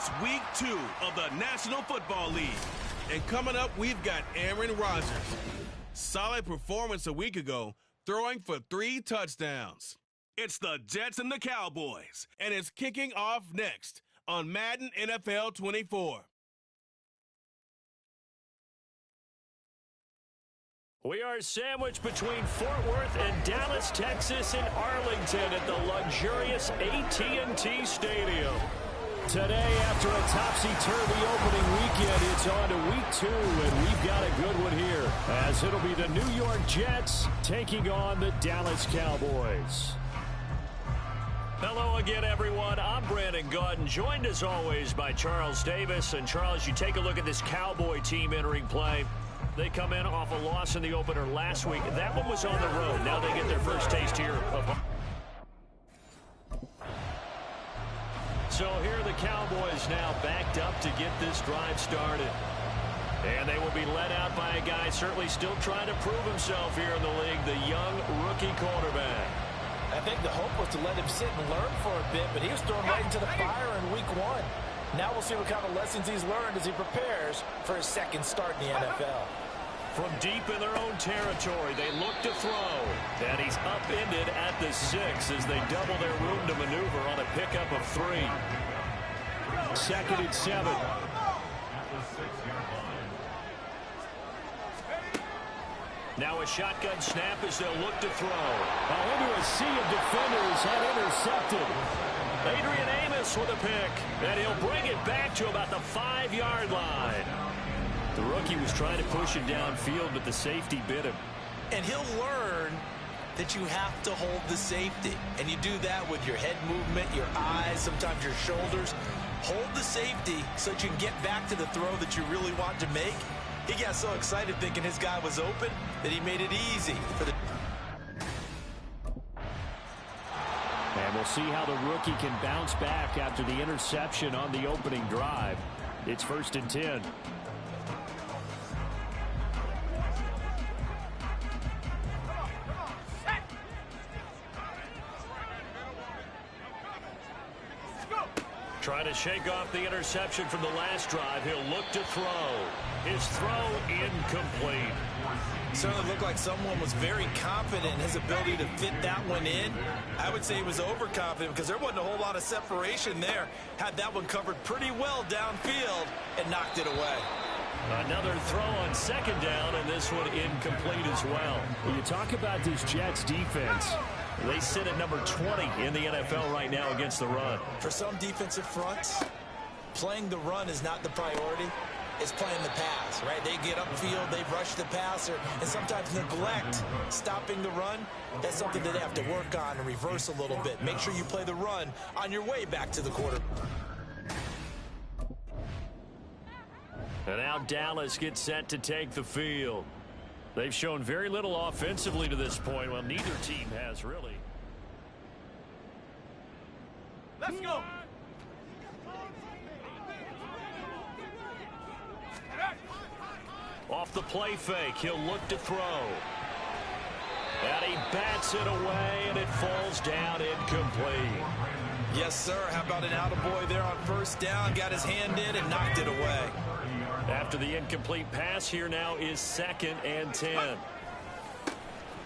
It's week 2 of the National Football League. And coming up, we've got Aaron Rodgers. Solid performance a week ago, throwing for 3 touchdowns. It's the Jets and the Cowboys, and it's kicking off next on Madden NFL 24. We are sandwiched between Fort Worth and Dallas, Texas, and Arlington at the luxurious AT&T Stadium. Today, after a topsy-turvy opening weekend, it's on to week 2, and we've got a good one here, as it'll be the New York Jets taking on the Dallas Cowboys. Hello again, everyone. I'm Brandon Gaudin, joined as always by Charles Davis. And Charles, you take a look at this Cowboy team entering play. They come in off a loss in the opener last week. That one was on the road. Now they get their first taste here of... So here are the Cowboys now backed up to get this drive started. And they will be led out by a guy certainly still trying to prove himself here in the league, the young rookie quarterback. I think the hope was to let him sit and learn for a bit, but he was thrown right into the fire in week 1. Now we'll see what kind of lessons he's learned as he prepares for his second start in the NFL. From deep in their own territory, they look to throw. And he's upended at the 6 as they double their room to maneuver on a pickup of 3. 2nd and 7. Now a shotgun snap as they'll look to throw. Now into a sea of defenders and intercepted. Adrian Amos with a pick. And he'll bring it back to about the 5-yard line. The rookie was trying to push him downfield, but the safety bit him. And he'll learn that you have to hold the safety. And you do that with your head movement, your eyes, sometimes your shoulders. Hold the safety so that you can get back to the throw that you really want to make. He got so excited thinking his guy was open that he made it easy for the... And we'll see how the rookie can bounce back after the interception on the opening drive. It's 1st and 10. Trying to shake off the interception from the last drive. He'll look to throw. His throw incomplete. Certainly looked like someone was very confident in his ability to fit that one in. I would say he was overconfident because there wasn't a whole lot of separation there. Had that one covered pretty well downfield and knocked it away. Another throw on 2nd down, and this one incomplete as well. When you talk about this Jets defense, they sit at number 20 in the NFL right now against the run. For some defensive fronts, playing the run is not the priority. It's playing the pass, right? They get upfield, they rush the passer, and sometimes neglect stopping the run. That's something that they have to work on and reverse a little bit. Make sure you play the run on your way back to the quarter. And now Dallas gets set to take the field. They've shown very little offensively to this point. Well, neither team has really. Let's go. Off the play fake, he'll look to throw. And he bats it away, and it falls down incomplete. Yes, sir. How about an attaboy there on 1st down? Got his hand in and knocked it away. After the incomplete pass, here now is 2nd and 10.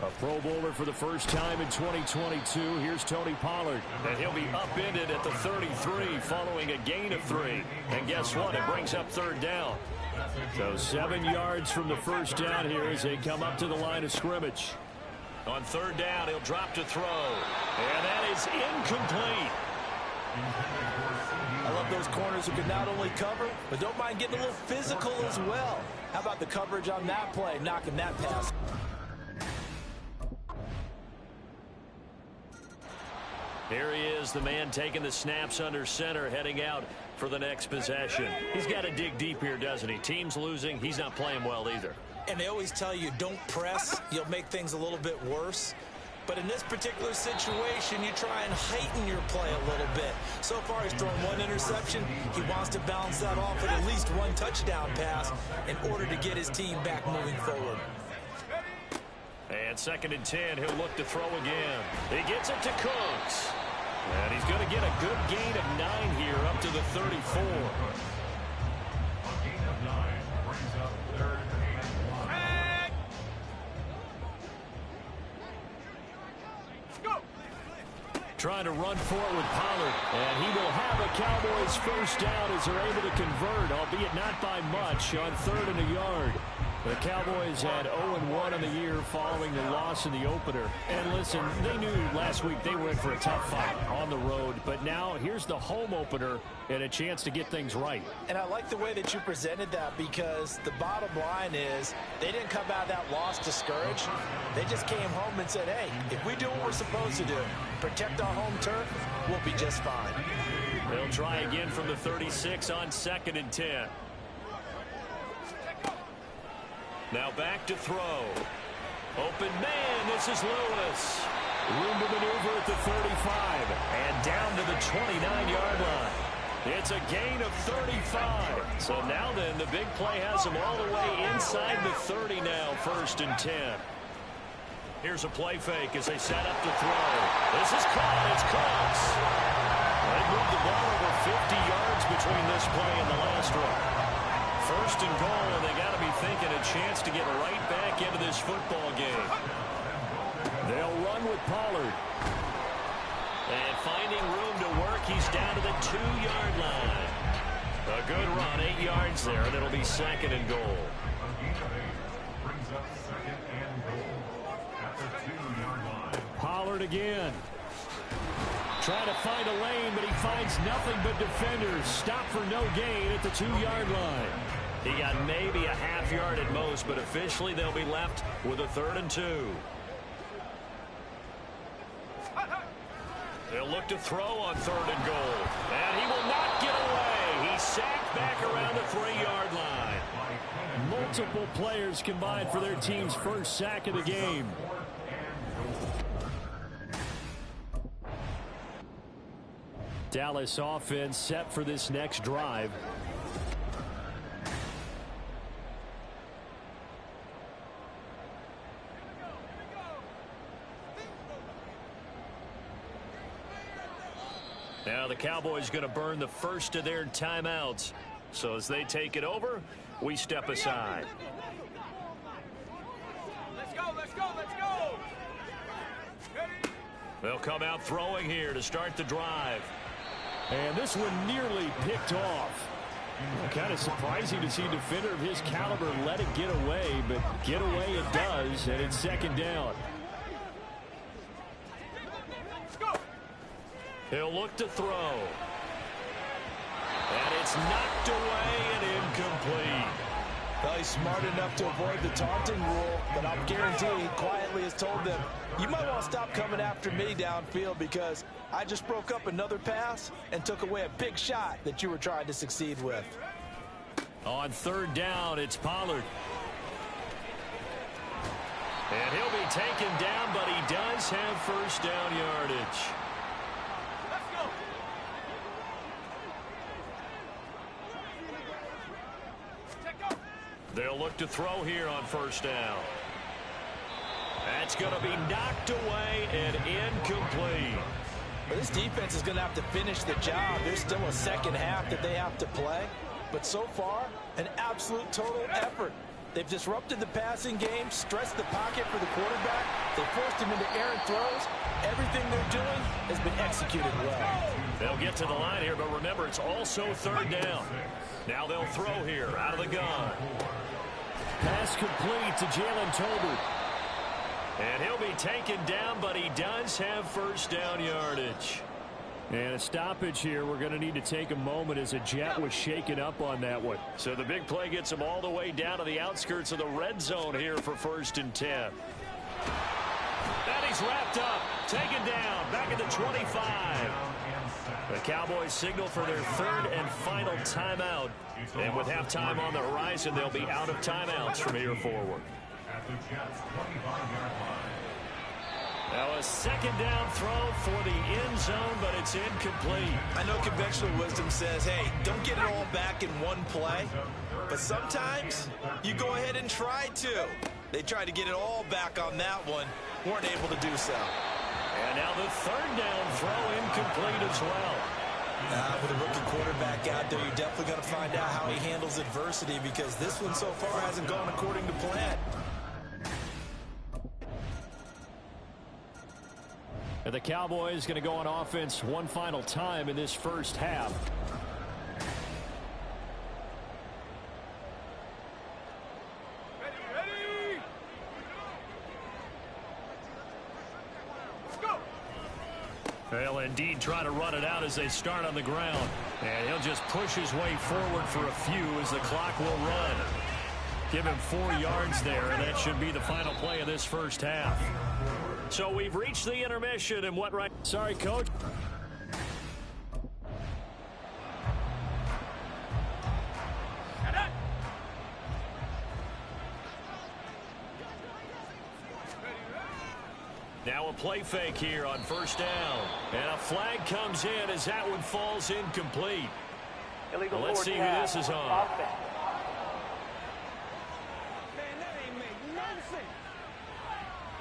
A Pro Bowler for the first time in 2022. Here's Tony Pollard. And he'll be upended at the 33 following a gain of 3. And guess what? It brings up 3rd down. So 7 yards from the first down here as they come up to the line of scrimmage. On 3rd down, he'll drop to throw. And that is incomplete. I love those corners who can not only cover, but don't mind getting a little physical as well. How about the coverage on that play, knocking that pass? Here he is, the man taking the snaps under center, heading out for the next possession. He's got to dig deep here, doesn't he? Team's losing. He's not playing well either. And they always tell you, don't press. You'll make things a little bit worse. But in this particular situation, you try and heighten your play a little bit. So far, he's thrown 1 interception. He wants to balance that off with at least 1 touchdown pass in order to get his team back moving forward. And 2nd and 10, he'll look to throw again. He gets it to Cooks. And he's going to get a good gain of 9 here up to the 34. Gain of 9 brings up 3rd and 1. Go! Trying to run for it with Pollard. And he will have a Cowboys first down as they're able to convert, albeit not by much, on 3rd and a yard. The Cowboys had 0-1 on the year following the loss in the opener. And listen, they knew last week they were in for a tough fight on the road. But now here's the home opener and a chance to get things right. And I like the way that you presented that, because the bottom line is they didn't come out of that loss discouraged. They just came home and said, hey, if we do what we're supposed to do, protect our home turf, we'll be just fine. They'll try again from the 36 on 2nd and 10. Now back to throw. Open man, this is Lewis. Room to maneuver at the 35 and down to the 29-yard line. It's a gain of 35. So now then, the big play has them all the way inside the 30 now, 1st and 10. Here's a play fake as they set up to throw. This is caught. It's close. They moved the ball over 50 yards between this play and the last one. 1st and goal, and they got to be thinking a chance to get right back into this football game. They'll run with Pollard. And finding room to work, he's down to the 2-yard line. A good run, 8 yards there, and it'll be 2nd and goal. Brings up 2nd and goal at the 2-yard line. Pollard again. Trying to find a lane, but he finds nothing but defenders. Stop for no gain at the 2-yard line. He got maybe a half yard at most, but officially they'll be left with a 3rd and 2. They'll look to throw on 3rd and goal. And he will not get away. He's sacked back around the 3-yard line. Multiple players combined for their team's first sack of the game. Dallas offense set for this next drive. Now the Cowboys going to burn the first of their timeouts. So as they take it over, we step aside. Let's go, let's go, let's go! Ready? They'll come out throwing here to start the drive. And this one nearly picked off. Kind of surprising to see a defender of his caliber let it get away, but get away it does, and it's 2nd down. He'll look to throw. And it's knocked away and incomplete. Well, he's smart enough to avoid the taunting rule, but I'm guaranteeing he quietly has told them, you might want to stop coming after me downfield, because I just broke up another pass and took away a big shot that you were trying to succeed with. On 3rd down, it's Pollard. And he'll be taken down, but he does have first down yardage. Let's go! Check go! They'll look to throw here on 1st down. That's going to be knocked away and incomplete. But this defense is going to have to finish the job. There's still a second half that they have to play. But so far, an absolute total effort. They've disrupted the passing game, stressed the pocket for the quarterback. They forced him into errant throws. Everything they're doing has been executed well. They'll get to the line here, but remember, it's also 3rd down. Now they'll throw here out of the gun. Pass complete to Jalen Tolbert. And he'll be taken down, but he does have first down yardage. And a stoppage here. We're going to need to take a moment as a jet was shaken up on that one. So the big play gets him all the way down to the outskirts of the red zone here for 1st and 10. And he's wrapped up, taken down, back at the 25. The Cowboys signal for their 3rd and final timeout. And with halftime on the horizon, they'll be out of timeouts from here forward. At the Jets' 25-yard line. Now a 2nd down throw for the end zone, but it's incomplete. I know conventional wisdom says, hey, don't get it all back in one play. But sometimes you go ahead and try to. They tried to get it all back on that one, weren't able to do so. And now the third down throw incomplete as well. With a rookie quarterback out there, you're definitely going to find out how he handles adversity, because this one so far hasn't gone according to plan. And the Cowboys going to go on offense one final time in this first half. They'll indeed try to run it out as they start on the ground. And he'll just push his way forward for a few as the clock will run. Give him 4 yards there, and that should be the final play of this first half. So we've reached the intermission, and what right... Sorry, Coach. Now a play fake here on first down. And a flag comes in as that one falls incomplete. Well, let's see who this is on.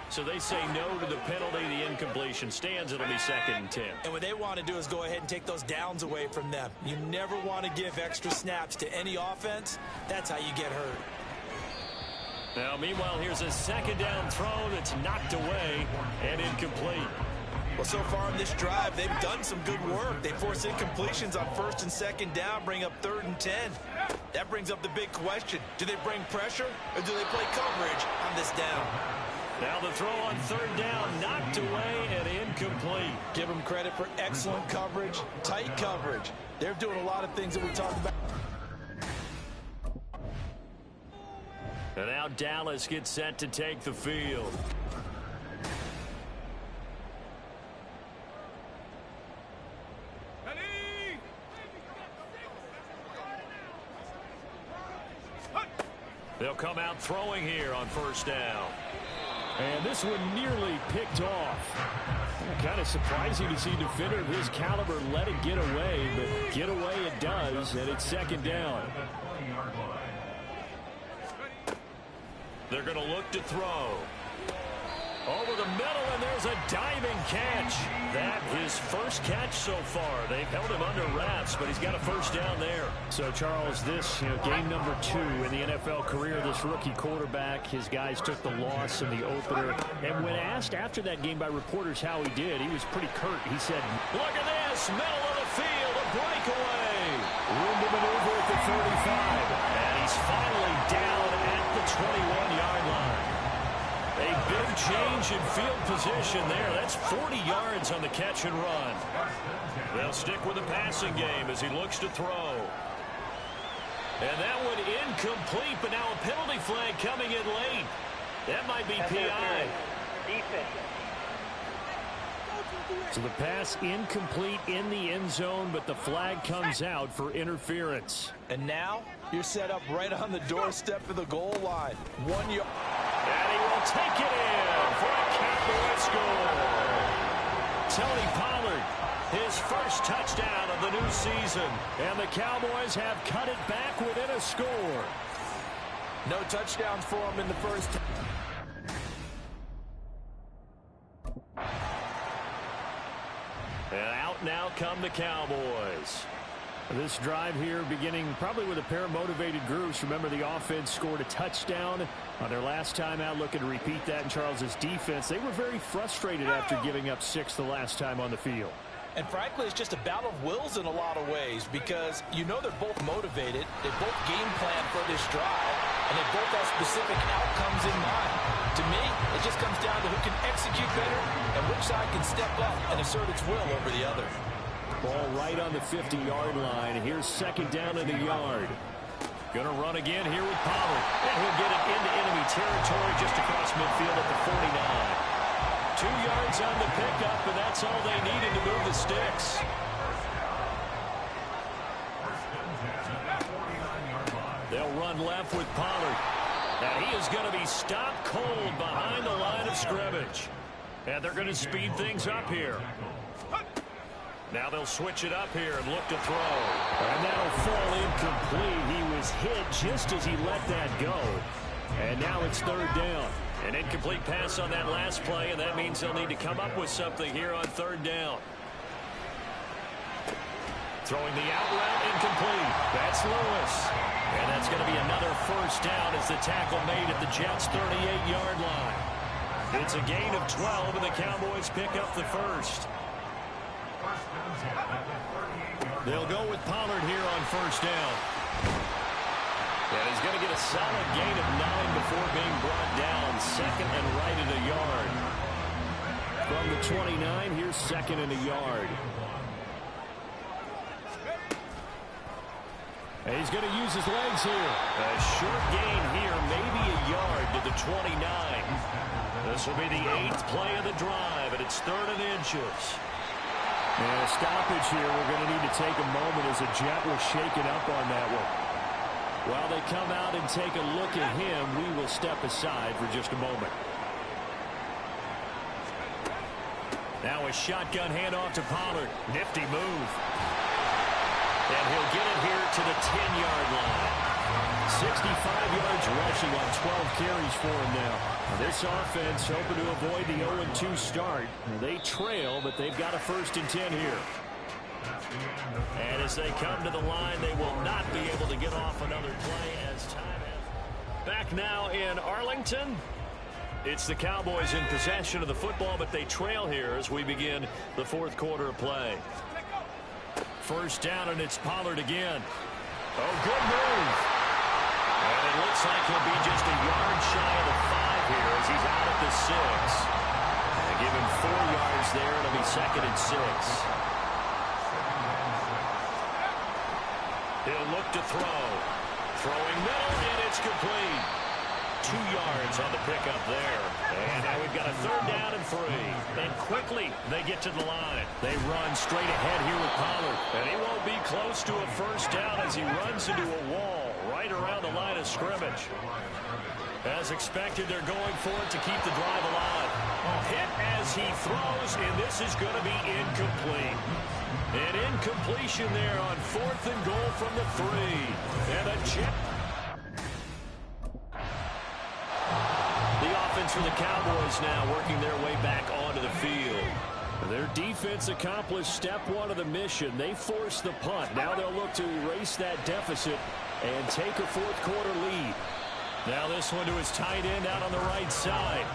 So they say no to the penalty. The incompletion stands. It'll be 2nd and 10. And what they want to do is go ahead and take those downs away from them. You never want to give extra snaps to any offense. That's how you get hurt. Now, meanwhile, here's a 2nd down throw that's knocked away and incomplete. Well, so far in this drive, they've done some good work. They force incompletions on 1st and 2nd down, bring up 3rd and 10. That brings up the big question. Do they bring pressure, or do they play coverage on this down? Now the throw on 3rd down, knocked away and incomplete. Give them credit for excellent coverage, tight coverage. They're doing a lot of things that we talked about. And now Dallas gets set to take the field. They'll come out throwing here on 1st down. And this one nearly picked off. Kind of surprising to see a defender of his caliber let it get away, but get away it does, and it's 2nd down. They're going to look to throw. Over the middle, and there's a diving catch. That his first catch so far. They've held him under wraps, but he's got a 1st down there. So, Charles, this game number 2 in the NFL career, this rookie quarterback, his guys took the loss in the opener. And when asked after that game by reporters how he did, he was pretty curt. He said, look at this, middle of the field, a breakaway. Room to maneuver at the 35. And he's finally down at the 21-yard line. A big change in field position there. That's 40 yards on the catch and run. They'll stick with the passing game as he looks to throw. And that one incomplete, but now a penalty flag coming in late. That might be PI. So the pass incomplete in the end zone, but the flag comes out for interference. And now you're set up right on the doorstep of the goal line. 1 yard. And he will take it in for a Cowboys score. Tony Pollard, his first touchdown of the new season. And the Cowboys have cut it back within a score. No touchdowns for him in the first. And out now come the Cowboys. This drive here beginning probably with a pair of motivated groups. Remember, the offense scored a touchdown on their last time out. Looking to repeat that in Charles's defense. They were very frustrated after giving up 6 the last time on the field. And frankly, it's just a battle of wills in a lot of ways, because you know they're both motivated. They both game plan for this drive, and they both have specific outcomes in mind. To me, it just comes down to who can execute better and which side can step up and assert its will over the other. Ball right on the 50-yard line. Here's 2nd down in the yard. Gonna run again here with Pollard. And he'll get it into enemy territory just across midfield at the 49. 2 yards on the pickup, and that's all they needed to move the sticks. They'll run left with Pollard. And he is going to be stopped cold behind the line of scrimmage. And they're going to speed things up here. Now they'll switch it up here and look to throw. And that'll fall incomplete. He was hit just as he let that go. And now it's 3rd down. An incomplete pass on that last play, and that means they'll need to come up with something here on third down. Throwing the out route, incomplete. That's Lewis. And that's going to be another first down as the tackle made at the Jets' 38-yard line. It's a gain of 12, and the Cowboys pick up the first. They'll go with Pollard here on first down. And he's going to get a solid gain of 9 before being brought down. Second and right at a yard. From the 29, here's second and a yard. And he's going to use his legs here. A short gain here, maybe a yard to the 29. This will be the 8th play of the drive, and it's 3rd and inches. And a stoppage here. We're going to need to take a moment as a Jet was shaken up on that one. While they come out and take a look at him, we will step aside for just a moment. Now a shotgun handoff to Pollard. Nifty move. And he'll get it here to the 10-yard line. 65 yards rushing on 12 carries for him now. This offense hoping to avoid the 0-2 start. They trail, but they've got a 1st and 10 here. And as they come to the line, they will not be able to get off another play as time has. Back now in Arlington. It's the Cowboys in possession of the football, but they trail here as we begin the 4th quarter of play. First down, and it's Pollard again. Oh, good move. And it looks like he'll be just a yard shy of the 5 here as he's out at the 6. They give him 4 yards there. It'll be 2nd and 6. He'll look to throw. Throwing middle, and it's complete. 2 yards on the pickup there. And now we've got a 3rd down and 3. And quickly they get to the line. They run straight ahead here with Pollard. And he won't be close to a first down as he runs into a wall right around the line of scrimmage. As expected, they're going for it to keep the drive alive. Hit as he throws, and this is going to be incomplete. An incompletion there on 4th and goal from the 3. And a chip. The offense for the Cowboys now working their way back onto the field. Their defense accomplished step 1 of the mission. They forced the punt. Now they'll look to erase that deficit and take a 4th quarter lead. Now this one to his tight end out on the right side.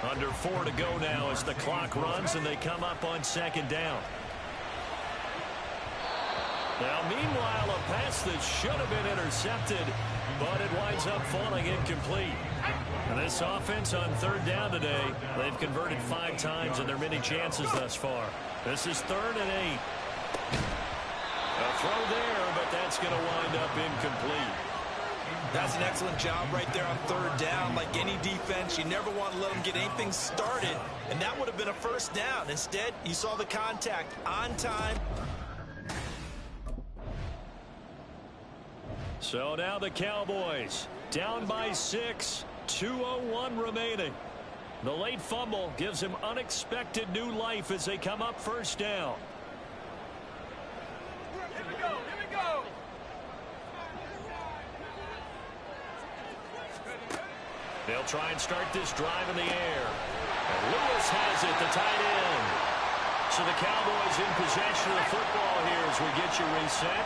Under 4 to go now as the clock runs and they come up on 2nd down. Now meanwhile, a pass that should have been intercepted, but it winds up falling incomplete. And this offense on 3rd down today, they've converted 5 times in their many chances thus far. This is 3rd and 8. A throw there, but that's going to wind up incomplete. That's an excellent job right there on 3rd down. Like any defense, you never want to let them get anything started, and that would have been a first down. Instead, you saw the contact on time. So now the Cowboys down by 6, 2:01 remaining. The late fumble gives him unexpected new life as they come up first down. Here we go, here we go. They'll try and start this drive in the air. And Lewis has it, the tight end. So the Cowboys in possession of the football here as we get you reset.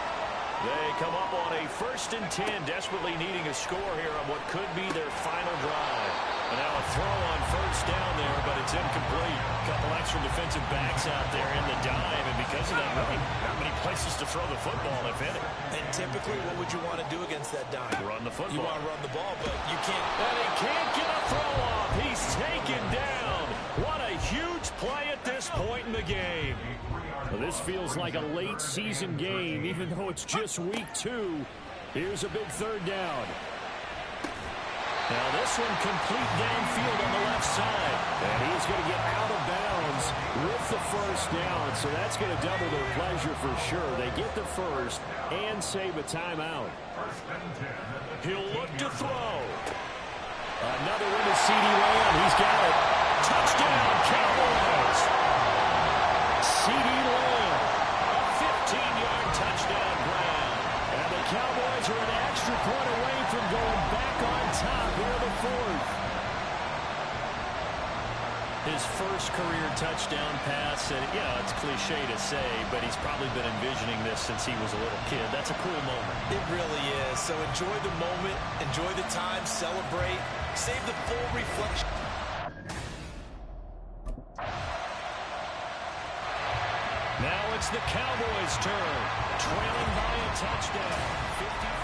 They come up on a 1st and 10, desperately needing a score here on what could be their final drive. And now a throw on first down there, but it's incomplete. A couple extra defensive backs out there in the dime, and because of that, really not many places to throw the football, if any. And typically, what would you want to do against that dime? Run the football. You want to run the ball, but you can't. And he can't get a throw off. He's taken down. What a huge play at this point in the game. Well, this feels like a late season game, even though it's just week 2. Here's a big 3rd down. Now this one complete downfield on the left side. And he's going to get out of bounds with the first down. So that's going to double their pleasure for sure. They get the first and save a timeout. He'll look to throw. Another one to C.D. Lamb. He's got it. Touchdown, Cowboys. C.D. Lamb, a 15-yard touchdown grab. And the Cowboys are an extra point away from going back on top here in the 4th. His first career touchdown pass, and yeah, it's cliche to say, but he's probably been envisioning this since he was a little kid. That's a cool moment. It really is. So enjoy the moment, enjoy the time, celebrate, save the full reflection. Now it's the Cowboys' turn, trailing by a touchdown. 50.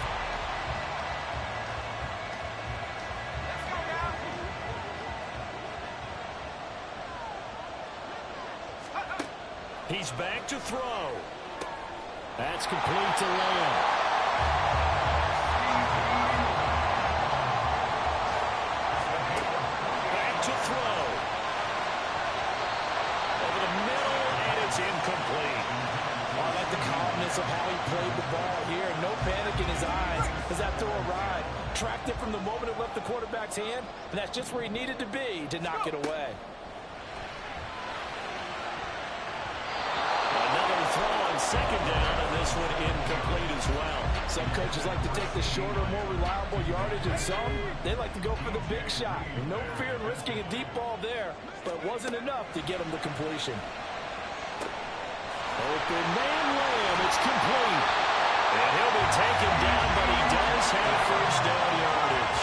He's back to throw. That's complete to Lamb. Back to throw. Over the middle, and it's incomplete. I like the calmness of how he played the ball here. No panic in his eyes as that throw arrived. Tracked it from the moment it left the quarterback's hand, and that's just where he needed to be to knock it away. Second down, and this one incomplete as well. Some coaches like to take the shorter, more reliable yardage, and some, they like to go for the big shot. No fear in risking a deep ball there, but wasn't enough to get him to completion. Open man Lamb, it's complete. And he'll be taken down, but he does have first down yardage.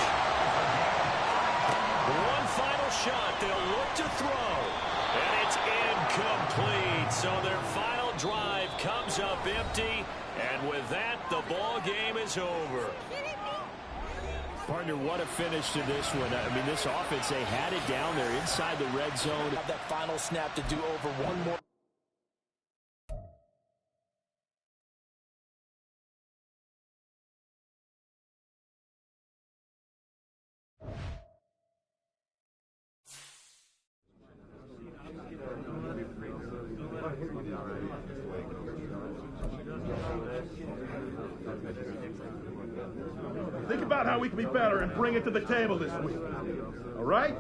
One final shot, they'll look to throw. And it's incomplete, so their final drive comes up empty, and with that, the ball game is over. Partner, what a finish to this one. I mean, this offense, they had it down there inside the red zone. Have that final snap to do over one more. Think about how we can be better and bring it to the table this week. All right?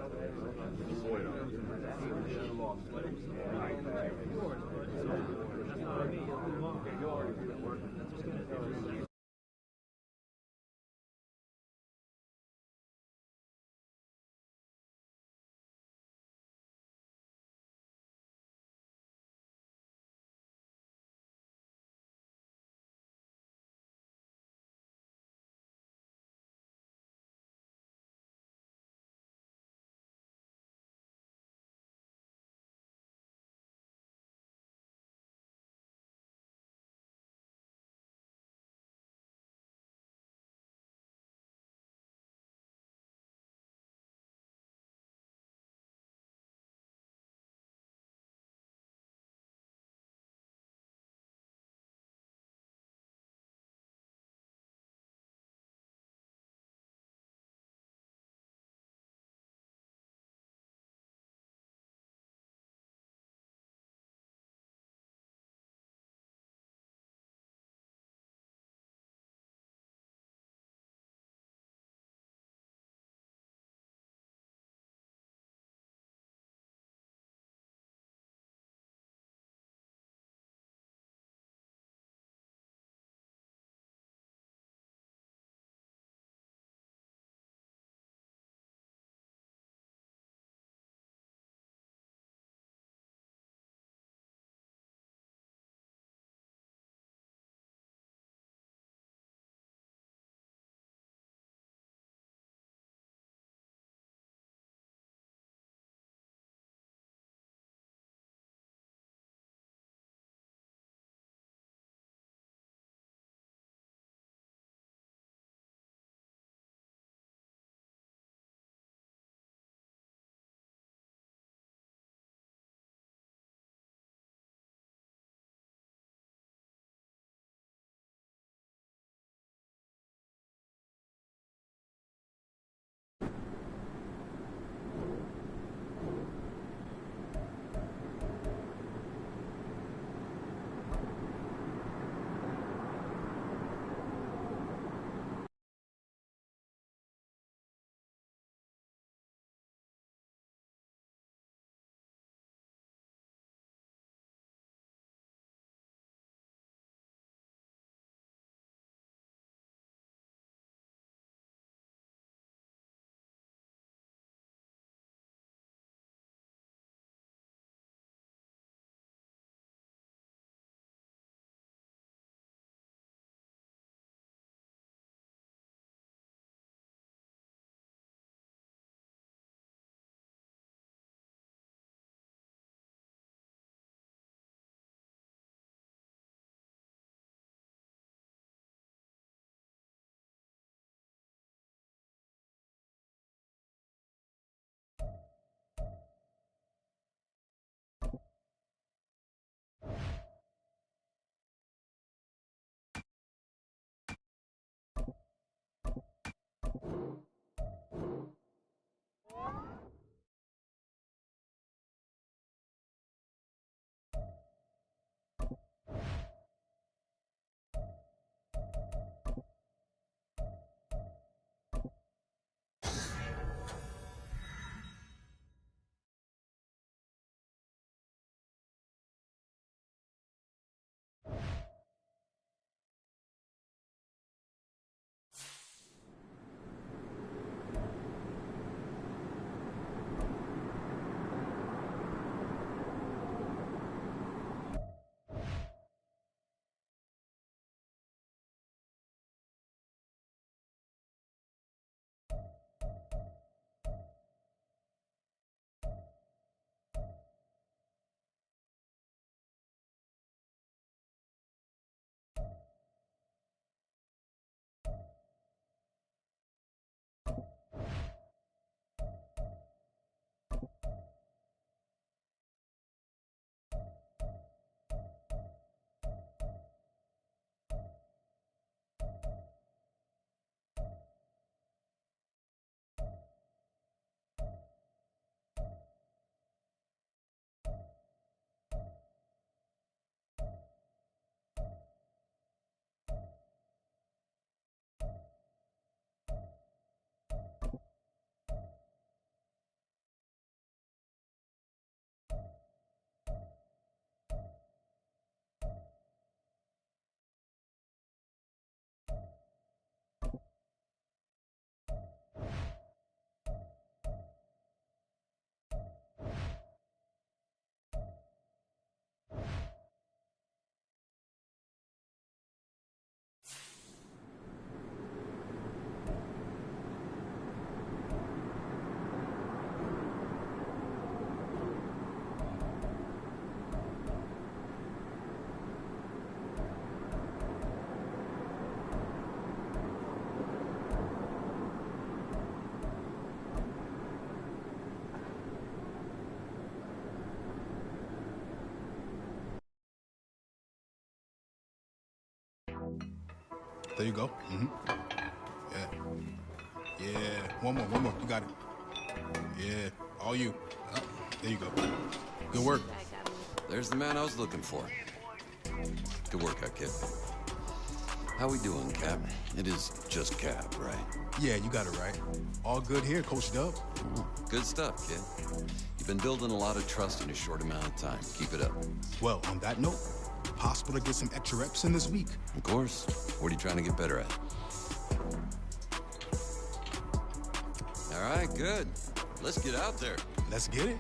There you go. Yeah. Yeah. One more. You got it. Yeah. All you. There you go. Good work. There's the man I was looking for. Good work out, kid. How we doing, Cap? It is just Cap, right? Yeah, you got it right. All good here, Coach Dub. Good stuff, kid. You've been building a lot of trust in a short amount of time. Keep it up. Well, on that note, possible to get some extra reps in this week. Of course. What are you trying to get better at? All right, good. Let's get out there. Let's get it.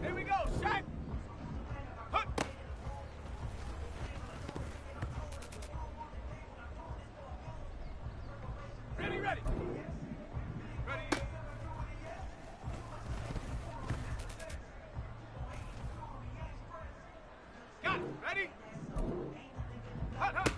Here we go, set! Hup. Ready. Ready. Got it. Ready? Hut.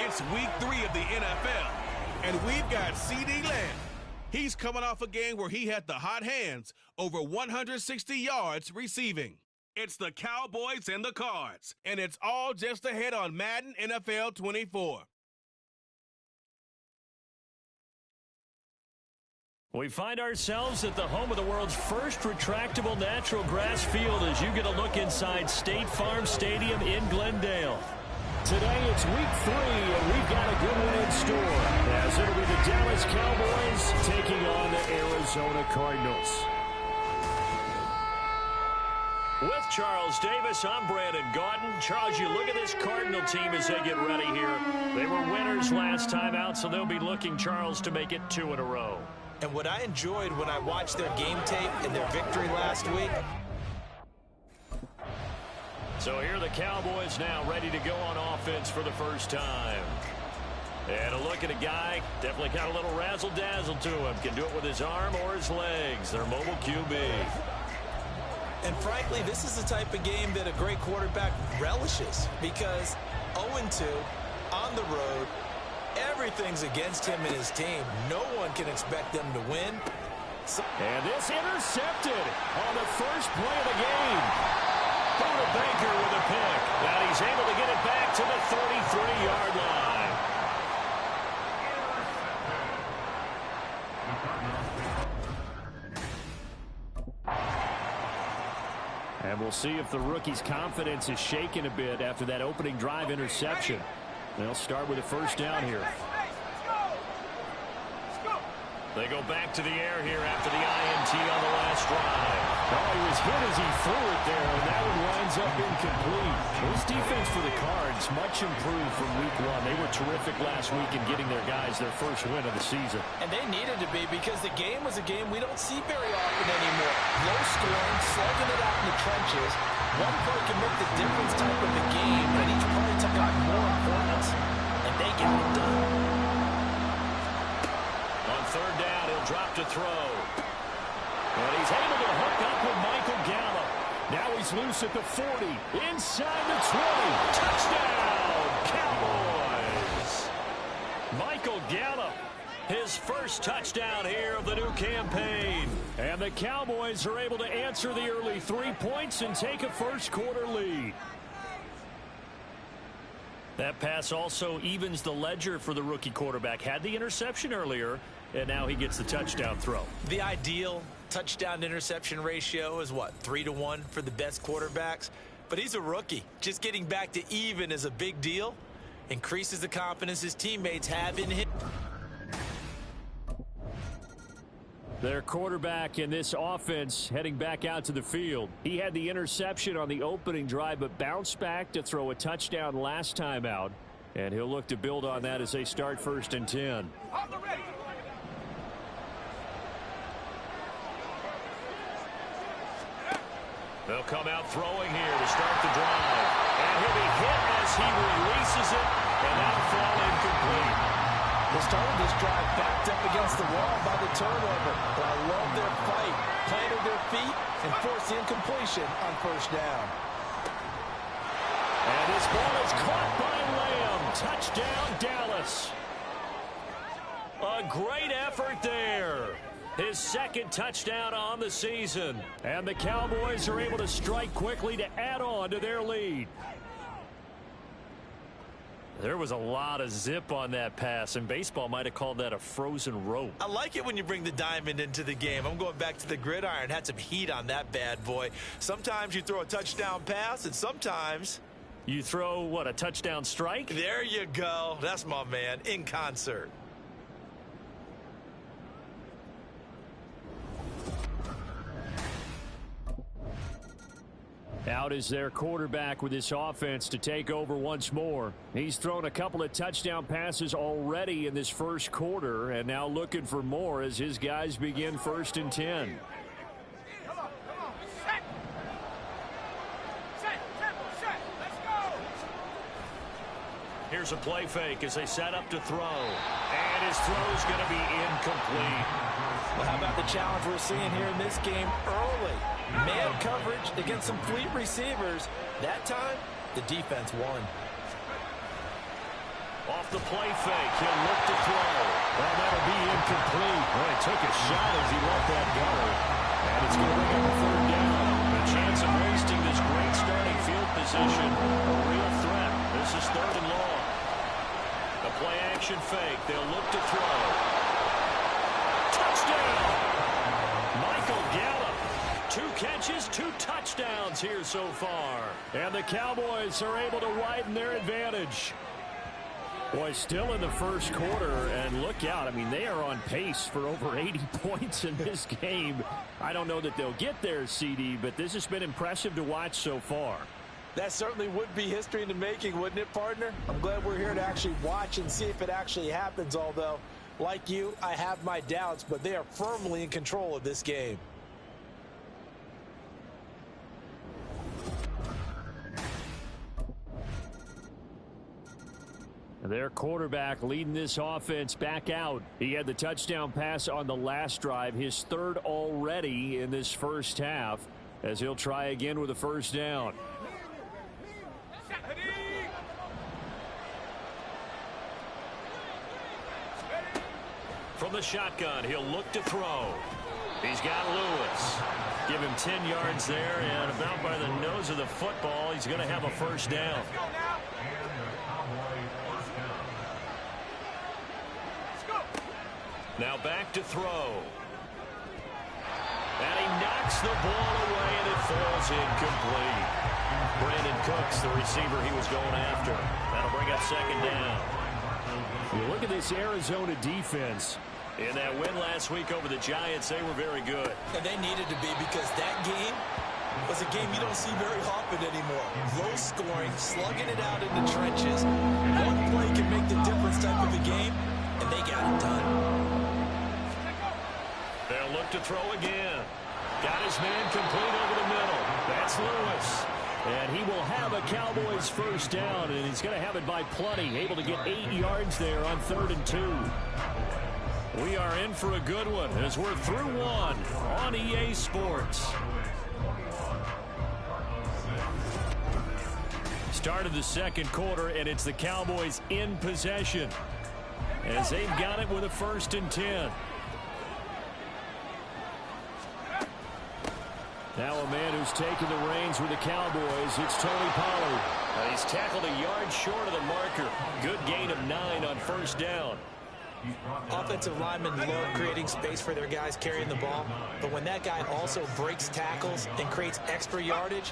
It's week 3 of the NFL, and we've got CeeDee Lamb. He's coming off a game where he had the hot hands, over 160 yards receiving. It's the Cowboys and the Cards, and it's all just ahead on Madden NFL 24. We find ourselves at the home of the world's first retractable natural grass field as you get a look inside State Farm Stadium in Glendale. Today it's week 3, and we've got a good one in store, as it'll be the Dallas Cowboys taking on the Arizona Cardinals. With Charles Davis, I'm Brandon Gaudin. Charles, you look at this Cardinal team as they get ready here. They were winners last time out, so they'll be looking, Charles, to make it 2 in a row. And what I enjoyed when I watched their game tape and their victory last week. So here are the Cowboys now ready to go on offense for the first time. And a look at a guy, definitely got a little razzle-dazzle to him. Can do it with his arm or his legs. Their mobile QB. And frankly, this is the type of game that a great quarterback relishes, because 0-2 on the road, everything's against him and his team. No one can expect them to win. And this intercepted on the first play of the game. Buda Baker with a pick. And he's able to get it back to the 33-yard line. And we'll see if the rookie's confidence is shaken a bit after that opening drive interception. They'll start with a first down here. They go back to the air here after the INT on the last drive. Oh, he was hit as he threw it there, and that one winds up incomplete. This defense for the Cards, much improved from week 1. They were terrific last week in getting their guys their first win of the season. And they needed to be because the game was a game we don't see very often anymore. Low scoring, slugging it out in the trenches. One play can make the difference type of the game, but each play took on more importance, and they got it done. On third down, he'll drop to throw. And he's able to hook up with Michael Gallup. Now he's loose at the 40, inside the 20. Touchdown, Cowboys! Michael Gallup, his first touchdown here of the new campaign. And the Cowboys are able to answer the early 3 points and take a first quarter lead. That pass also evens the ledger for the rookie quarterback. Had the interception earlier, and now he gets the touchdown throw. The ideal touchdown-interception ratio is, what, 3-to-1 for the best quarterbacks? But he's a rookie. Just getting back to even is a big deal. Increases the confidence his teammates have in him. Their quarterback in this offense heading back out to the field. He had the interception on the opening drive, but bounced back to throw a touchdown last time out. And he'll look to build on that as they start 1st and 10. They'll come out throwing here to start the drive. And he'll be hit as he releases it, and that'll fall incomplete. They started this drive backed up against the wall by the turnover, but I love their fight. Planted their feet and forced the incompletion on first down. And this ball is caught by Lamb. Touchdown, Dallas. A great effort there. His second touchdown on the season. And the Cowboys are able to strike quickly to add on to their lead. There was a lot of zip on that pass, and baseball might have called that a frozen rope. I like it when you bring the diamond into the game. I'm going back to the gridiron. Had some heat on that bad boy. Sometimes you throw a touchdown pass, and sometimes you throw, what, a touchdown strike? There you go. That's my man, in concert. Out is their quarterback with this offense to take over once more. He's thrown a couple of touchdown passes already in this first quarter, and now looking for more as his guys begin 1st and 10. Here's a play fake as they set up to throw. And his throw's going to be incomplete. Well, how about the challenge we're seeing here in this game early? Man coverage against some fleet receivers. That time, the defense won. Off the play fake, he'll look to throw. Well, that'll be incomplete. Well, he took a shot as he let that go. And it's going to bring up a 3rd down. A chance of wasting this great starting field position. A real threat. This is 3rd and long. The play action fake. They'll look to throw. Touchdown! Michael Gallup. 2 catches, 2 touchdowns here so far. And the Cowboys are able to widen their advantage. Boy, still in the first quarter, and look out. I mean, they are on pace for over 80 points in this game. I don't know that they'll get there, CD, but this has been impressive to watch so far. That certainly would be history in the making, wouldn't it, partner? I'm glad we're here to actually watch and see if it actually happens, although, like you, I have my doubts, but they are firmly in control of this game. Their quarterback leading this offense back out. He had the touchdown pass on the last drive, his 3rd already in this first half, as he'll try again with a first down. From the shotgun, he'll look to throw. He's got Lewis. Give him 10 yards there, and about by the nose of the football, he's going to have a first down. Now back to throw. And he knocks the ball away, and it falls incomplete. Brandon Cooks, the receiver he was going after. That'll bring up second down. You look at this Arizona defense. In that win last week over the Giants, they were very good. And they needed to be, because that game was a game you don't see very often anymore. Low scoring, slugging it out in the trenches. One play can make the difference type of a game, and they got it done. They'll look to throw again. Got his man complete over the middle. That's Lewis. And he will have a Cowboys first down, and he's going to have it by plenty. Able to get 8 yards there on 3rd and 2. We are in for a good one as we're through one on EA Sports. Start of the second quarter, and it's the Cowboys in possession as they've got it with a 1st and 10. Now a man who's taken the reins with the Cowboys, it's Tony Pollard. He's tackled a yard short of the marker. Good gain of 9 on 1st down. Offensive linemen love creating space for their guys carrying the ball, but when that guy also breaks tackles and creates extra yardage,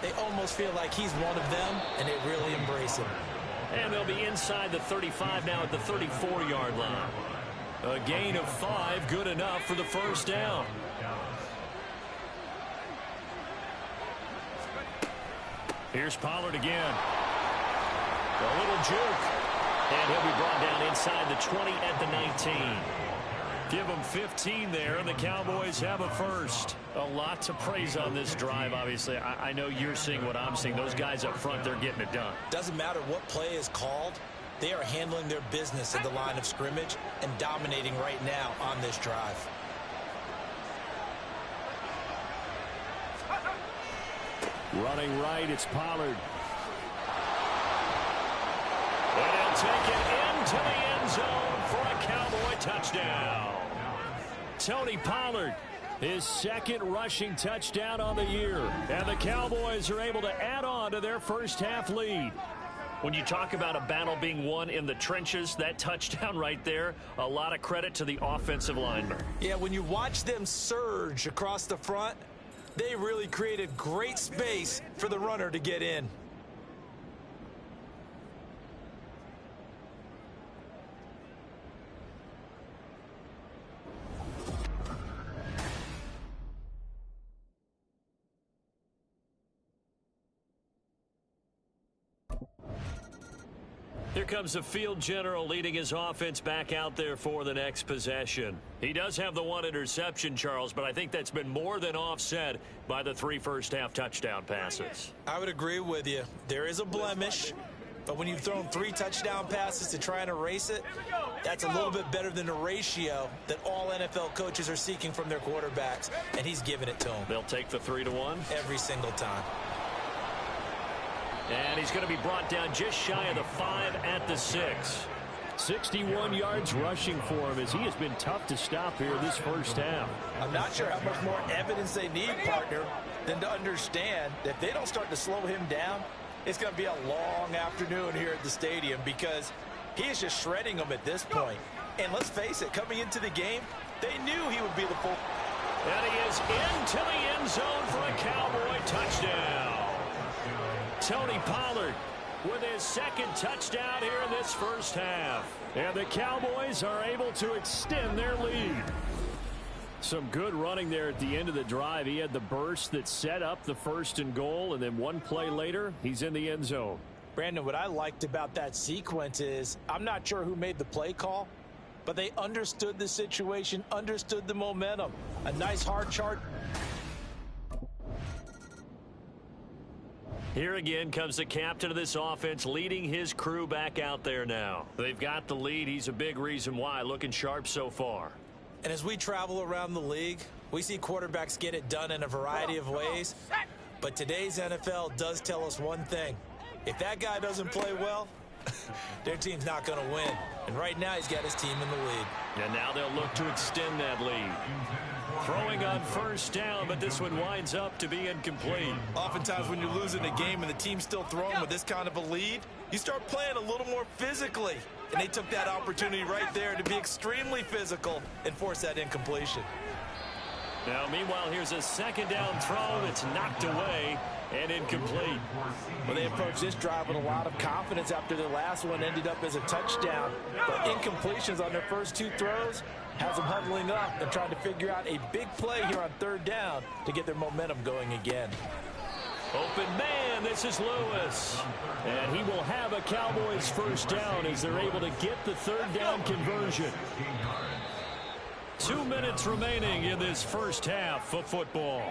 they almost feel like he's one of them, and they really embrace him. And they'll be inside the 35 now at the 34-yard line. A gain of 5, good enough for the 1st down. Here's Pollard again. A little juke. And he'll be brought down inside the 20 at the 19. Give them 15 there, and the Cowboys have a first. A lot to praise on this drive, obviously. I know you're seeing what I'm seeing. Those guys up front, they're getting it done. Doesn't matter what play is called. They are handling their business at the line of scrimmage and dominating right now on this drive. Running right, it's Pollard. And he'll take it into the end zone for a Cowboy touchdown. Tony Pollard, his 2nd rushing touchdown on the year. And the Cowboys are able to add on to their first half lead. When you talk about a battle being won in the trenches, that touchdown right there, a lot of credit to the offensive linemen. Yeah, when you watch them surge across the front, they really created great space for the runner to get in. Here comes the field general leading his offense back out there for the next possession. He does have the 1 interception, Charles, but I think that's been more than offset by the 3 first-half touchdown passes. I would agree with you. There is a blemish, but when you've thrown 3 touchdown passes to try and erase it, that's a little bit better than the ratio that all NFL coaches are seeking from their quarterbacks, and he's giving it to them. They'll take the 3-1? Every single time. And he's going to be brought down just shy of the 5 at the 6. 61 yards rushing for him as he has been tough to stop here this first half. I'm not sure how much more evidence they need, partner, than to understand that if they don't start to slow him down, it's going to be a long afternoon here at the stadium, because he is just shredding them at this point. And let's face it, coming into the game, they knew he would be the full. And he is into the end zone for a Cowboy touchdown. Tony Pollard with his 2nd touchdown here in this first half. And the Cowboys are able to extend their lead. Some good running there at the end of the drive. He had the burst that set up the 1st and goal, and then 1 play later, he's in the end zone. Brandon, what I liked about that sequence is I'm not sure who made the play call, but they understood the situation, understood the momentum. A nice hard chart. Here again comes the captain of this offense leading his crew back out there now. They've got the lead. He's a big reason why. Looking sharp so far. And as we travel around the league, we see quarterbacks get it done in a variety of ways. But today's NFL does tell us one thing. If that guy doesn't play well, their team's not going to win. And right now he's got his team in the lead. And now they'll look to extend that lead. Throwing on first down, but this one winds up to be incomplete. Oftentimes when you're losing a game and the team's still throwing with this kind of a lead, you start playing a little more physically. And they took that opportunity right there to be extremely physical and force that incompletion. Now, meanwhile, here's a second down throw that's knocked away and incomplete. Well, they approached this drive with a lot of confidence after their last one ended up as a touchdown. But incompletions on their first two throws has them huddling up and trying to figure out a big play here on third down to get their momentum going again. Open man, this is Lewis. And he will have a Cowboys first down as they're able to get the third down conversion. 2 minutes remaining in this first half of football.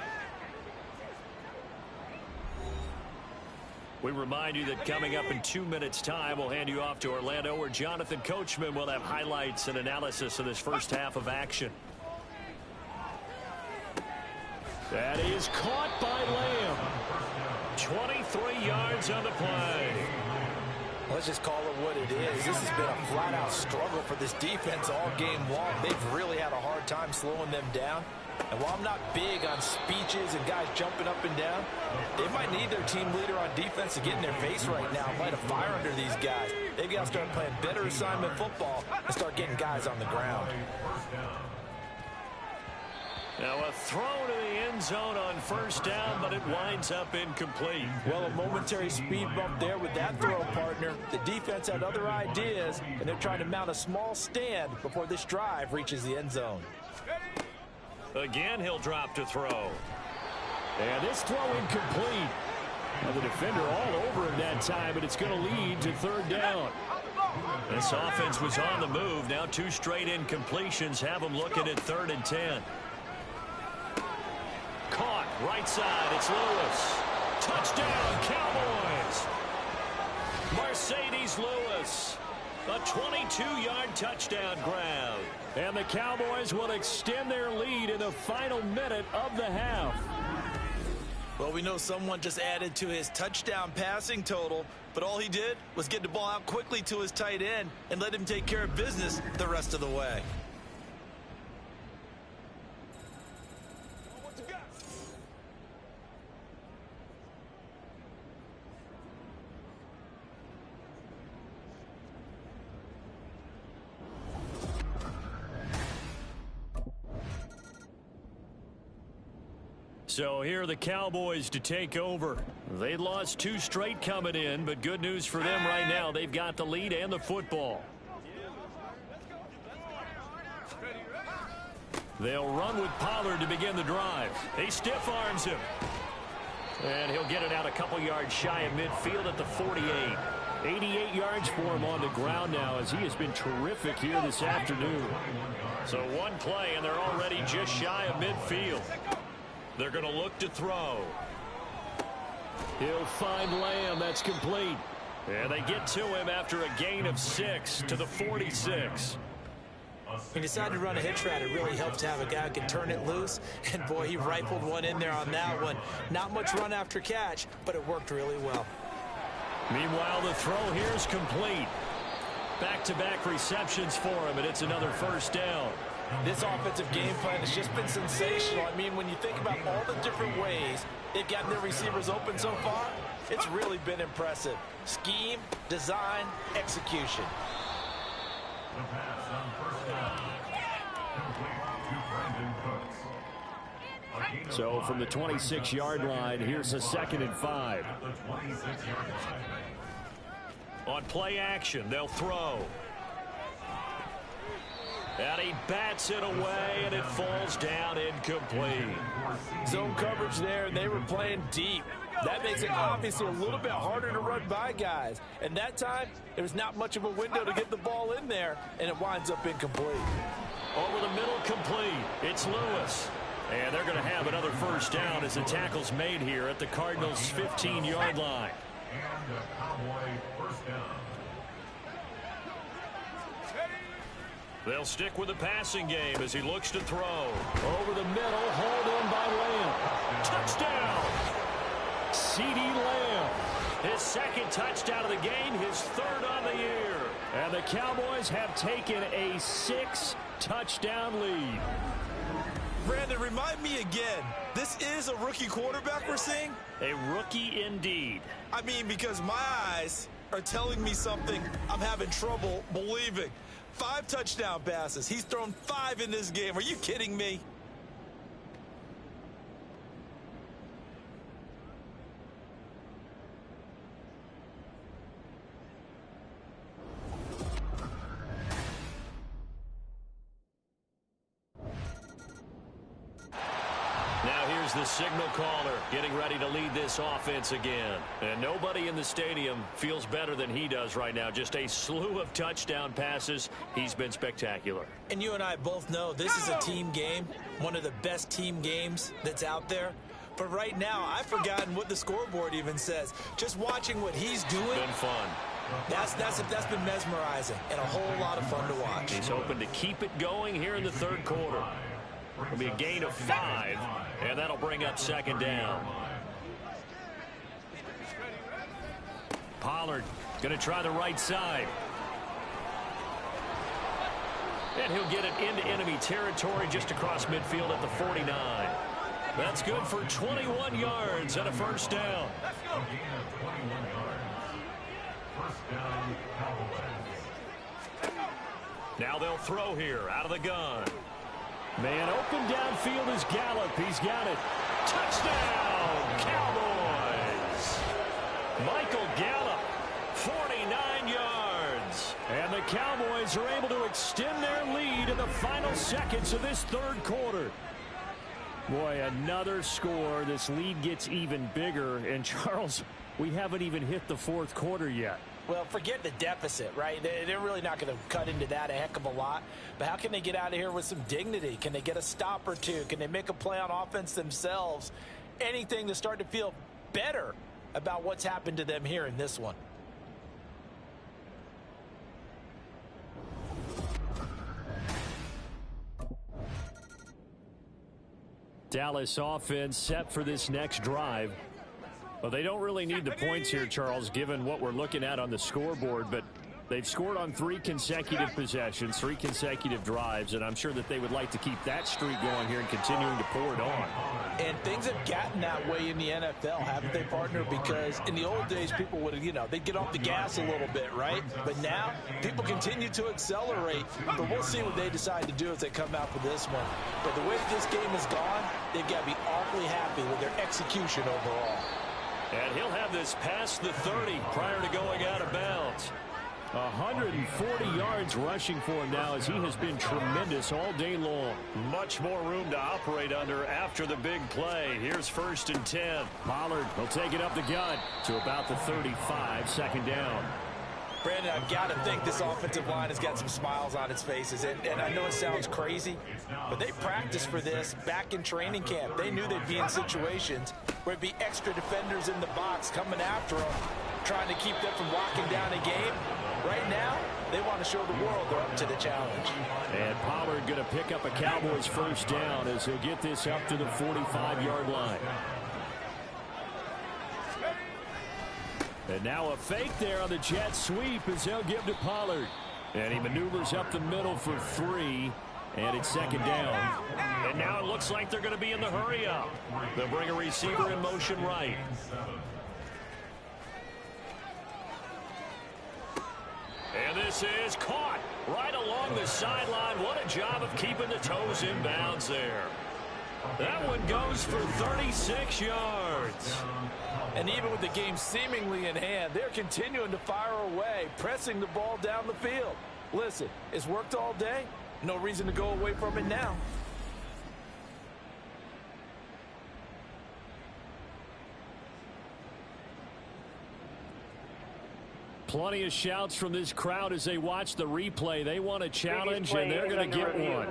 We remind you that coming up in 2 minutes' time, we'll hand you off to Orlando, where Jonathan Coachman will have highlights and analysis of this first half of action. That is caught by Lamb. 23 yards on the play. Let's just call it what it is. This has been a flat-out struggle for this defense all game long. They've really had a hard time slowing them down. And while I'm not big on speeches and guys jumping up and down, they might need their team leader on defense to get in their face right now, light a fire under these guys. They've got to start playing better assignment football and start getting guys on the ground. Now a throw to the end zone on first down, but it winds up incomplete. Well, a momentary speed bump there with that throw, partner. The defense had other ideas, and they're trying to mount a small stand before this drive reaches the end zone. Again, he'll drop to throw. And this throw incomplete. Now the defender all over him that time, but it's going to lead to third down. This offense was on the move. Now 2 straight incompletions have them looking at 3rd and 10. Caught, right side, it's Lewis. Touchdown, Cowboys. Mercedes Lewis. A 22-yard touchdown grab. And the Cowboys will extend their lead in the final minute of the half. Well, we know someone just added to his touchdown passing total, but all he did was get the ball out quickly to his tight end and let him take care of business the rest of the way. So here are the Cowboys to take over. They lost 2 straight coming in, but good news for them right now. They've got the lead and the football. They'll run with Pollard to begin the drive. He stiff arms him. And he'll get it out a couple yards shy of midfield at the 48. 88 yards for him on the ground now, as he has been terrific here this afternoon. So one play, and they're already just shy of midfield. They're going to look to throw. He'll find Lamb. That's complete. And they get to him after a gain of 6 to the 46. He decided to run a hitch route. It really helps to have a guy who can turn it loose. And, boy, he rifled one in there on that one. Not much run after catch, but it worked really well. Meanwhile, the throw here is complete. Back-to-back receptions for him, and it's another first down. This offensive game plan has just been sensational. I mean, when you think about all the different ways they've gotten their receivers open so far, it's really been impressive. Scheme, design, execution. The pass on first down. Complete to Brandon Cooks. So from the 26-yard line, here's a 2nd and 5. At the 26-yard line. On play action, they'll throw. And he bats it away, and it falls down incomplete. Zone coverage there, and they were playing deep. That makes it obviously a little bit harder to run by guys. And that time, there was not much of a window to get the ball in there, and it winds up incomplete. Over the middle, complete. It's Lewis. And they're going to have another first down as the tackle's made here at the Cardinals' 15-yard line. And a Cowboy first down. They'll stick with the passing game as he looks to throw. Over the middle, hauled in by Lamb. Touchdown! C.D. Lamb. His 2nd touchdown of the game, his 3rd on the year. And the Cowboys have taken a 6-touchdown lead. Brandon, remind me again, this is a rookie quarterback we're seeing? A rookie indeed. I mean, because my eyes are telling me something I'm having trouble believing. 5 touchdown passes. He's thrown 5 in this game. Are you kidding me? is the signal caller getting ready to lead this offense again. And nobody in the stadium feels better than he does right now. Just a slew of touchdown passes. He's been spectacular. And you and I both know this is a team game, one of the best team games that's out there. But right now, I've forgotten what the scoreboard even says. Just watching what he's doing. Been fun. That's been mesmerizing and a whole lot of fun to watch. He's hoping to keep it going here in the third quarter. It'll be a gain of 5, and that'll bring up second down. Pollard going to try the right side. And he'll get it into enemy territory just across midfield at the 49. That's good for 21 yards and a first down. Now they'll throw here out of the gun. Man open downfield is Gallup. He's got it. Touchdown, Cowboys. Michael Gallup, 49 yards. And the Cowboys are able to extend their lead in the final seconds of this third quarter. Boy, another score. This lead gets even bigger. And, Charles, we haven't even hit the fourth quarter yet. Well, forget the deficit, right? They're really not going to cut into that a heck of a lot. But how can they get out of here with some dignity? Can they get a stop or two? Can they make a play on offense themselves? Anything to start to feel better about what's happened to them here in this one. Dallas offense set for this next drive. Well, they don't really need the points here, Charles, given what we're looking at on the scoreboard, but they've scored on 3 consecutive possessions, 3 consecutive drives, and I'm sure that they would like to keep that streak going here and continuing to pour it on. And things have gotten that way in the NFL, haven't they, partner? Because in the old days, people would have, they'd get off the gas a little bit, right? But now, people continue to accelerate. But we'll see what they decide to do as they come out for this one. But the way this game has gone, they've got to be awfully happy with their execution overall. And he'll have this past the 30 prior to going out of bounds. 140 yards rushing for him now as he has been tremendous all day long. Much more room to operate under after the big play. Here's 1st and 10. Pollard will take it up the gut to about the 35, second down. Brandon, I've got to think this offensive line has got some smiles on its faces. And I know it sounds crazy, but they practiced for this back in training camp. They knew they'd be in situations where it'd be extra defenders in the box coming after them, trying to keep them from locking down a game. Right now, they want to show the world they're up to the challenge. And Pollard going to pick up a Cowboys first down as he'll get this up to the 45-yard line. And now a fake there on the jet sweep as they'll give to Pollard. And he maneuvers up the middle for 3. And it's second down. And now it looks like they're going to be in the hurry up. They'll bring a receiver in motion right. And this is caught right along the sideline. What a job of keeping the toes in bounds there. That one goes for 36 yards. And even with the game seemingly in hand, they're continuing to fire away, pressing the ball down the field. Listen, it's worked all day. No reason to go away from it now. Plenty of shouts from this crowd as they watch the replay. They want a challenge, and they're going to get one.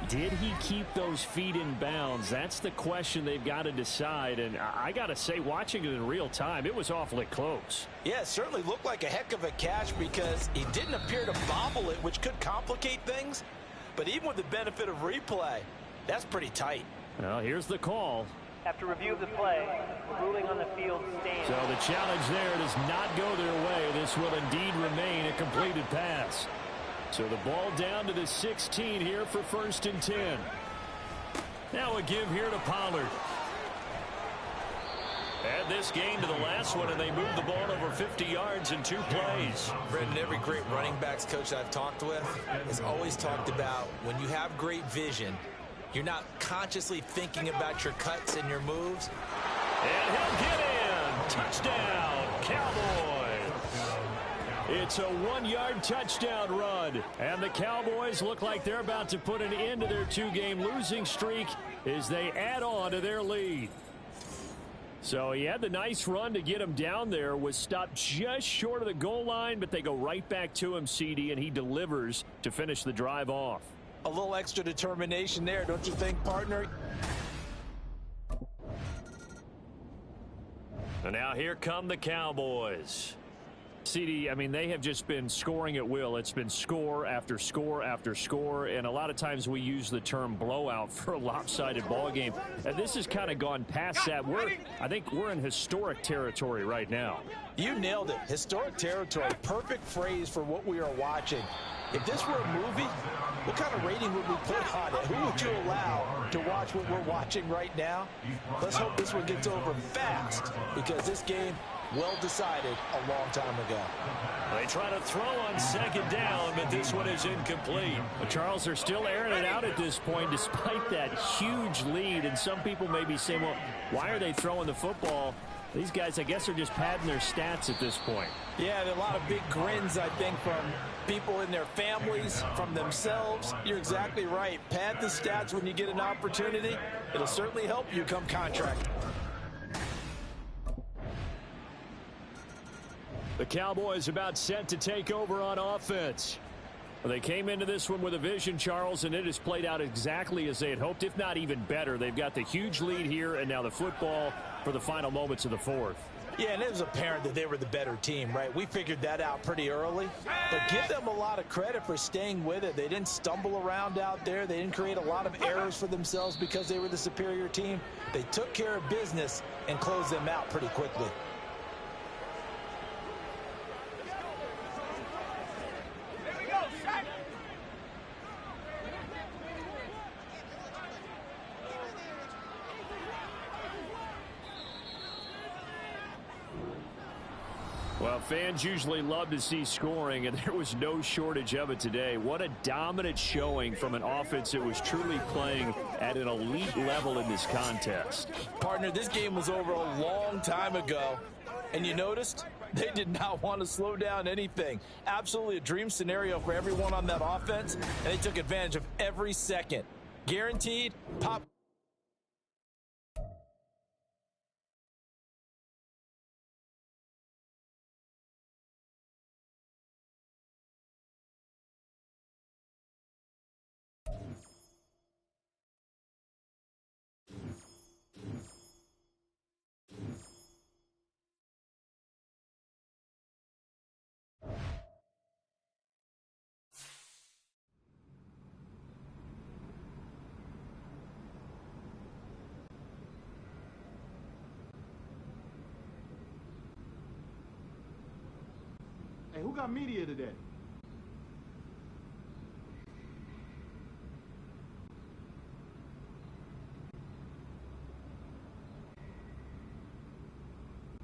Did he keep those feet in bounds? That's the question they've got to decide. And I got to say, watching it in real time, it was awfully close. Yeah, it certainly looked like a heck of a catch because he didn't appear to bobble it, which could complicate things. But even with the benefit of replay, that's pretty tight. Well, here's the call. After review of the play, ruling on the field stands. So the challenge there does not go their way. This will indeed remain a completed pass. So the ball down to the 16 here for 1st and 10. Now a give here to Pollard. Add this game to the last one, and they move the ball over 50 yards in 2 plays. Brendan, every great running backs coach I've talked with has always talked about when you have great vision, you're not consciously thinking about your cuts and your moves. And he'll get in. Touchdown, Cowboys. It's a 1-yard touchdown run. And the Cowboys look like they're about to put an end to their 2-game losing streak as they add on to their lead. So he had the nice run to get him down there, was stopped just short of the goal line, but they go right back to him, CD, and he delivers to finish the drive off. A little extra determination there, don't you think, partner? And now here come the Cowboys. CD, I mean, they have just been scoring at will. It's been score after score after score, and a lot of times we use the term blowout for a lopsided ball game. And this has kind of gone past that. I think we're in historic territory right now. You nailed it. Historic territory. Perfect phrase for what we are watching. If this were a movie, what kind of rating would we put on it? Who would you allow to watch what we're watching right now? Let's hope this one gets over fast, because this game, well decided a long time ago. They try to throw on second down, but this one is incomplete. But Charles, they're still airing it out at this point despite that huge lead. And some people may be saying, well, why are they throwing the football? These guys, I guess, are just padding their stats at this point. Yeah, there are a lot of big grins, I think, from people in their families, from themselves. You're exactly right. Pad the stats when you get an opportunity. It'll certainly help you come contract. The Cowboys about set to take over on offense. They came into this one with a vision, Charles, and it has played out exactly as they had hoped, if not even better. They've got the huge lead here, and now the football for the final moments of the fourth. Yeah, and it was apparent that they were the better team, right? We figured that out pretty early. But give them a lot of credit for staying with it. They didn't stumble around out there. They didn't create a lot of errors for themselves because they were the superior team. They took care of business and closed them out pretty quickly. Well, fans usually love to see scoring, and there was no shortage of it today. What a dominant showing from an offense that was truly playing at an elite level in this contest. Partner, this game was over a long time ago, and you noticed they did not want to slow down anything. Absolutely a dream scenario for everyone on that offense, and they took advantage of every second. Guaranteed pop. Hey, who got media today?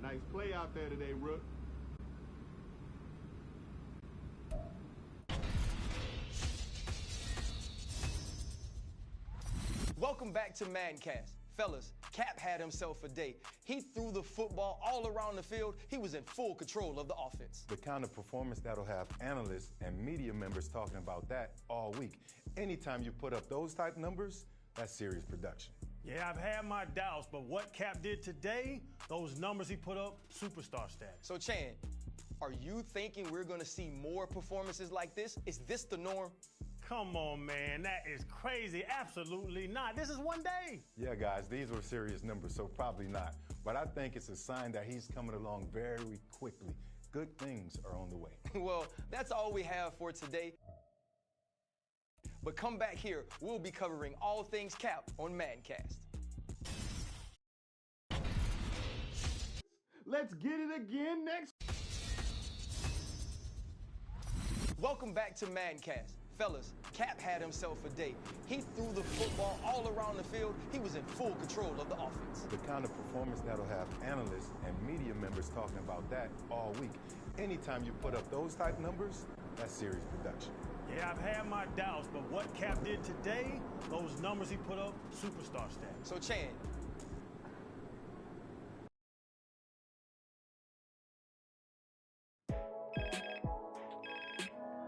Nice play out there today, Rook. Welcome back to Maddencast. Fellas, Cap had himself a day. He threw the football all around the field. He was in full control of the offense. The kind of performance that'll have analysts and media members talking about that all week. Anytime you put up those type numbers, that's serious production. Yeah, I've had my doubts, but what Cap did today, those numbers he put up, superstar status. So, Chan, are you thinking we're going to see more performances like this? Is this the norm? Come on, man. That is crazy. Absolutely not. This is one day. Yeah, guys, these were serious numbers, so probably not. But I think it's a sign that he's coming along very quickly. Good things are on the way. Well, that's all we have for today. But come back here. We'll be covering all things Cap on Maddencast. Let's get it again next. Welcome back to Maddencast. Fellas, Cap had himself a day. He threw the football all around the field. He was in full control of the offense. The kind of performance that'll have analysts and media members talking about that all week. Anytime you put up those type numbers, that's serious production. Yeah, I've had my doubts, but what Cap did today, those numbers he put up, superstar status. So, Chan,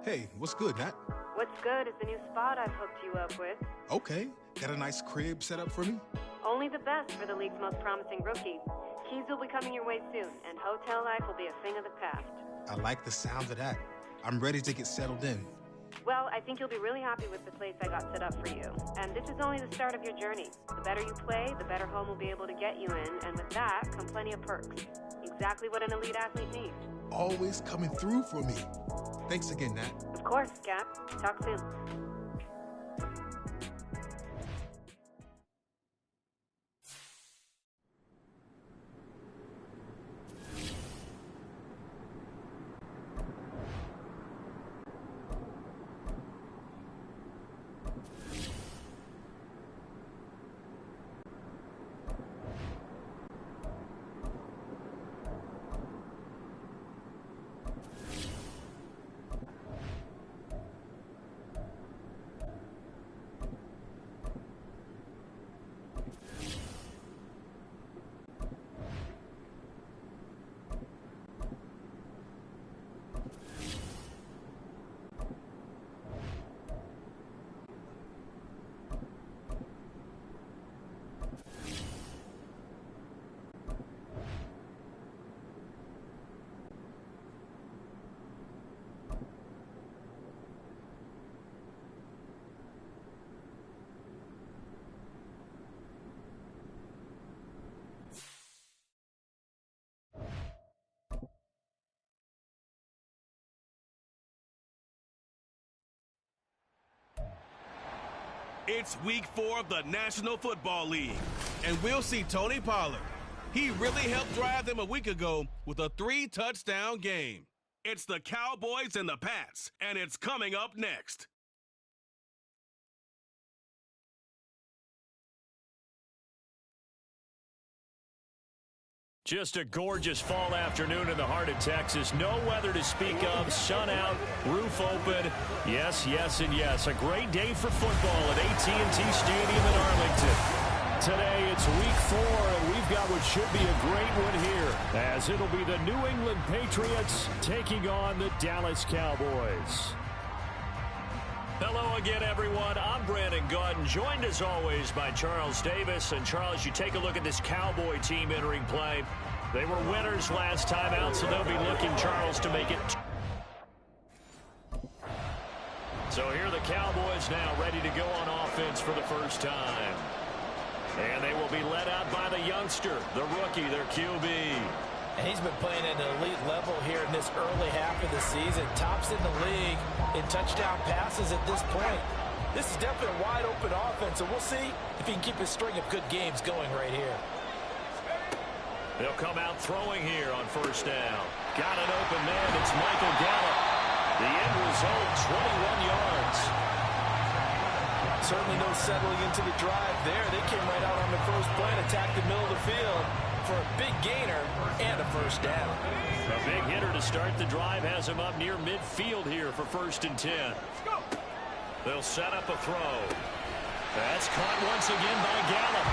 Hey, what's good, Nat? What's good is the new spot I've hooked you up with. Okay. Got a nice crib set up for me? Only the best for the league's most promising rookie. Keys will be coming your way soon, and hotel life will be a thing of the past. I like the sound of that. I'm ready to get settled in. Well, I think you'll be really happy with the place I got set up for you. And this is only the start of your journey. The better you play, the better home will be able to get you in, and with that come plenty of perks. Exactly what an elite athlete needs. Always coming through for me. Thanks again, Nat. Of course, Cap. Talk soon. It's week 4 of the National Football League, and we'll see Tony Pollard. He really helped drive them a week ago with a 3-touchdown game. It's the Cowboys and the Pats, and it's coming up next. Just a gorgeous fall afternoon in the heart of Texas. No weather to speak of. Sun out, roof open. Yes, yes, and yes. A great day for football at AT&T Stadium in Arlington. Today, it's week 4, and we've got what should be a great one here, as it'll be the New England Patriots taking on the Dallas Cowboys. Hello again, everyone. I'm Brandon Gautin, joined as always by Charles Davis. And Charles, you take a look at this Cowboy team entering play. They were winners last time out, so they'll be looking, Charles, to make it. So here are the Cowboys now ready to go on offense for the first time. And they will be led out by the youngster, the rookie, their QB. And he's been playing at an elite level here in this early half of the season. Tops in the league in touchdown passes at this point. This is definitely a wide-open offense, and we'll see if he can keep his string of good games going right here. They'll come out throwing here on first down. Got an open man. It's Michael Gallup. The end result, 21 yards. Certainly no settling into the drive there. They came right out on the first play and attacked the middle of the field for a big gainer and a first down. A big hitter to start the drive has him up near midfield here for 1st and 10. They'll set up a throw. That's caught once again by Gallup.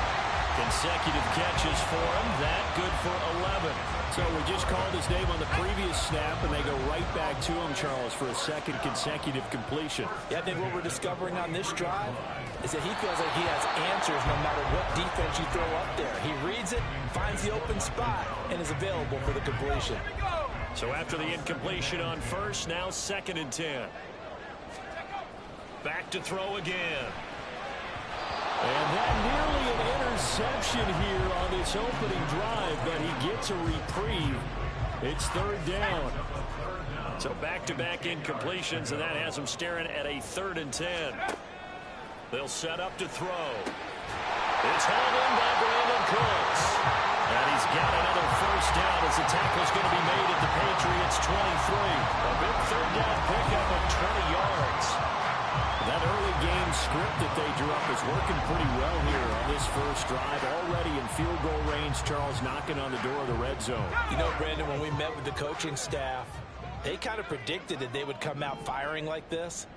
Consecutive catches for him. That good for 11. So we just called his name on the previous snap, and they go right back to him, Charles, for a second consecutive completion. Yeah, I think what we're discovering on this drive is that he feels like he has answers no matter what defense you throw up there. He reads it, finds the open spot, and is available for the completion. So after the incompletion on first, now 2nd and 10. Back to throw again. And that nearly an interception here on this opening drive, but he gets a reprieve. It's 3rd down. So back-to-back incompletions, and that has them staring at a 3rd and 10. They'll set up to throw. It's hauled in by Brandon Cooks. And he's got another first down as the tackle's going to be made at the Patriots' 23. A big 3rd down pickup of 20 yards. That early game script that they drew up is working pretty well here on this first drive. Already in field goal range, Charles knocking on the door of the red zone. You know, Brandon, when we met with the coaching staff, they kind of predicted that they would come out firing like this.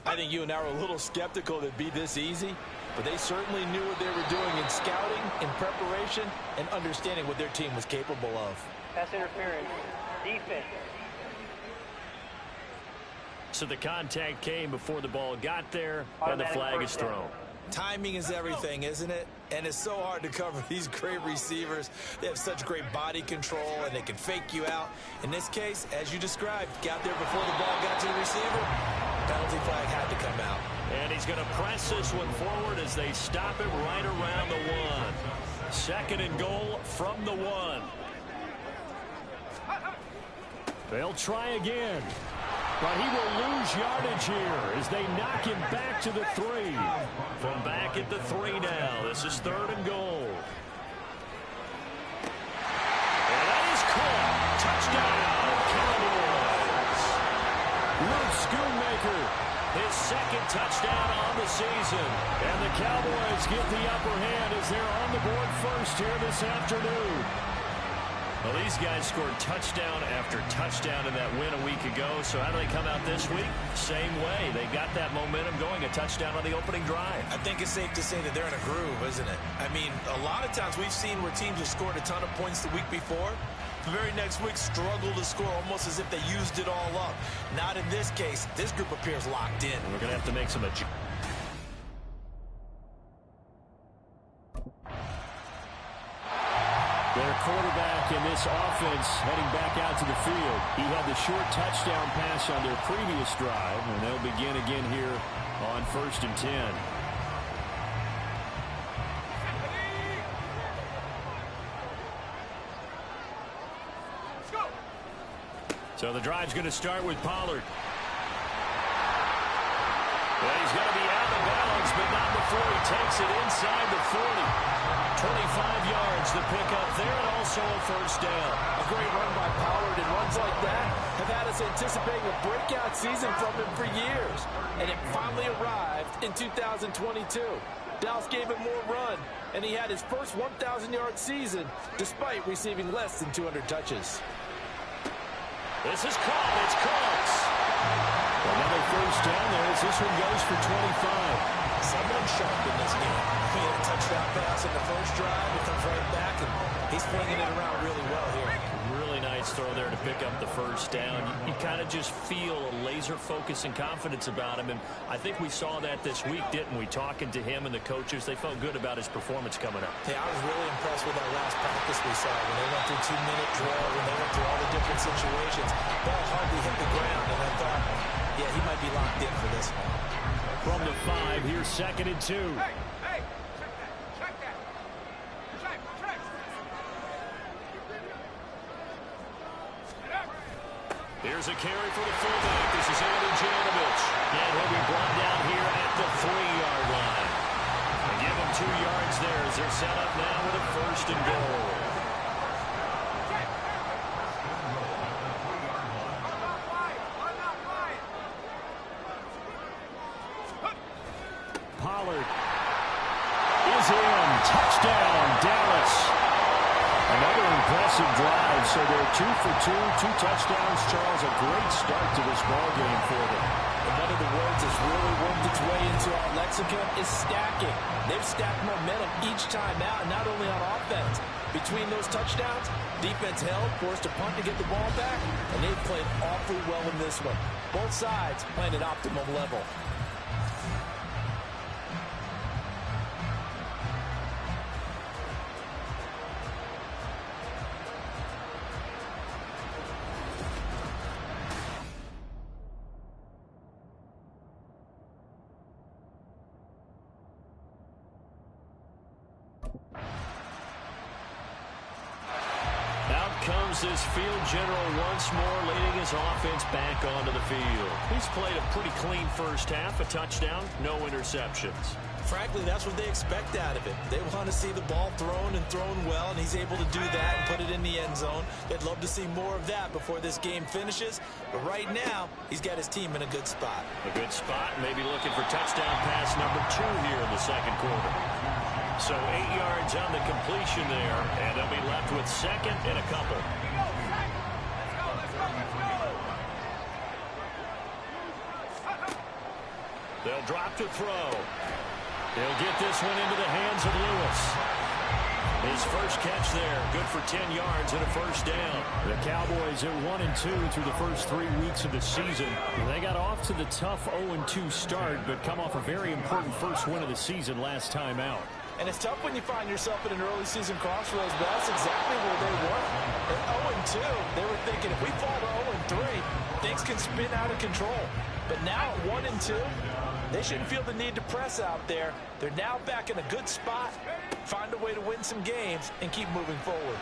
I think you and I were a little skeptical that it'd be this easy, but they certainly knew what they were doing in scouting, in preparation, and understanding what their team was capable of. Pass interference. Defense. So the contact came before the ball got there, and the flag is thrown. Timing is everything, isn't it? And it's so hard to cover these great receivers. They have such great body control, and they can fake you out. In this case, as you described, got there before the ball got to the receiver. Penalty flag had to come out. And he's going to press this one forward as they stop it right around the 1. Second and goal from the 1. They'll try again. But he will lose yardage here as they knock him back to the 3. From back at the 3 now. This is third and goal. And that is caught. Touchdown, Cowboys. Luke Schoonmaker, his second touchdown on the season. And the Cowboys get the upper hand as they're on the board first here this afternoon. Well, these guys scored touchdown after touchdown in that win a week ago. So how do they come out this week? Same way. They got that momentum going, a touchdown on the opening drive. I think it's safe to say that they're in a groove, isn't it? I mean, a lot of times we've seen where teams have scored a ton of points the week before. The very next week struggle to score almost as if they used it all up. Not in this case. This group appears locked in. We're going to have to make some adjustments. Their quarterback in this offense heading back out to the field. He had the short touchdown pass on their previous drive, and they'll begin again here on 1st and 10. So the drive's going to start with Pollard. Well, he's going to be out of bounds, but not before he takes it inside the 40. 25 yards to pick up there, and also a first down. A great run by Pollard, and runs like that have had us anticipating a breakout season from him for years. And it finally arrived in 2022. Dallas gave him more run, and he had his first 1,000-yard season despite receiving less than 200 touches. This is caught. It's caught. Another first down there as this one goes for 25. Someone sharp in this game. He had a touchdown pass in the first drive. He comes right back, and he's flinging it around really well here. Really nice throw there to pick up the first down. You kind of just feel a laser focus and confidence about him, and I think we saw that this week, didn't we? Talking to him and the coaches, they felt good about his performance coming up. Yeah, I was really impressed with that last practice we saw when they went through 2-minute drill, when they went through all the different situations. Ball hardly hit the ground, and I thought, yeah, he might be locked in for this one. From the 5, here's 2nd and 2. Hey, check that. Check. Here's a carry for the fullback. This is Andy Janovich. And he'll be brought down here at the 3-yard line. And give him 2 yards there as they're set up now with a first and goal. Pollard is in. Touchdown, Dallas. Another impressive drive. So they're 2 for 2, 2 touchdowns. Charles, a great start to this ball game for them. And one of the words that's really worked its way into our lexicon is stacking. They've stacked momentum each time out, and not only on offense. Between those touchdowns, defense held, forced a punt to get the ball back, and they've played awfully well in this one. Both sides playing at optimum level. Comes this field general once more, leading his offense back onto the field. He's played a pretty clean first half, a touchdown, no interceptions. Frankly, that's what they expect out of it. They want to see the ball thrown and thrown well, and he's able to do that and put it in the end zone. They'd love to see more of that before this game finishes. But right now, he's got his team in a good spot. A good spot, maybe looking for touchdown pass number 2 here in the second quarter. So 8 yards on the completion there, and they'll be left with second and a couple. They'll drop to throw. They'll get this one into the hands of Lewis. His first catch there, good for 10 yards and a first down. The Cowboys at 1-2 through the first 3 weeks of the season. They got off to the tough 0-2 start, but come off a very important first win of the season last time out. And it's tough when you find yourself in an early season crossroads, but that's exactly where they were. At 0-2, they were thinking if we fall to 0-3, things can spin out of control. But now at 1-2, they shouldn't feel the need to press out there. They're now back in a good spot, find a way to win some games, and keep moving forward.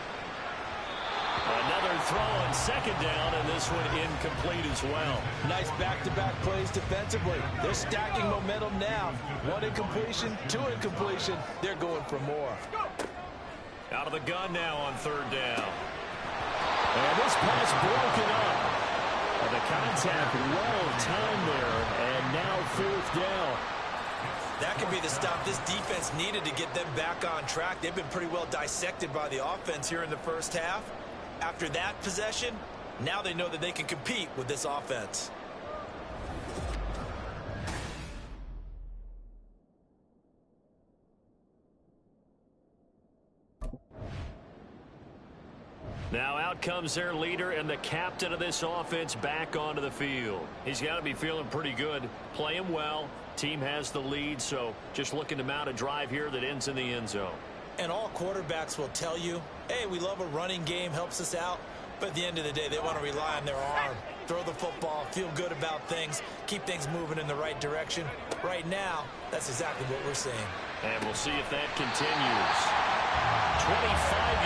Another throw on second down, and this one incomplete as well. Nice back-to-back plays defensively. They're stacking momentum now. 1 incompletion, 2 incompletion. They're going for more. Out of the gun now on third down. And this pass broken up. The contact well timed there, and now fourth down. That could be the stop this defense needed to get them back on track. They've been pretty well dissected by the offense here in the first half. After that possession, now they know that they can compete with this offense. Now out comes their leader and the captain of this offense back onto the field. He's got to be feeling pretty good, playing well. Team has the lead, so just looking to mount a drive here that ends in the end zone. And all quarterbacks will tell you, hey, we love a running game, helps us out. But at the end of the day, they want to rely on their arm, throw the football, feel good about things, keep things moving in the right direction. Right now, that's exactly what we're seeing. And we'll see if that continues. 25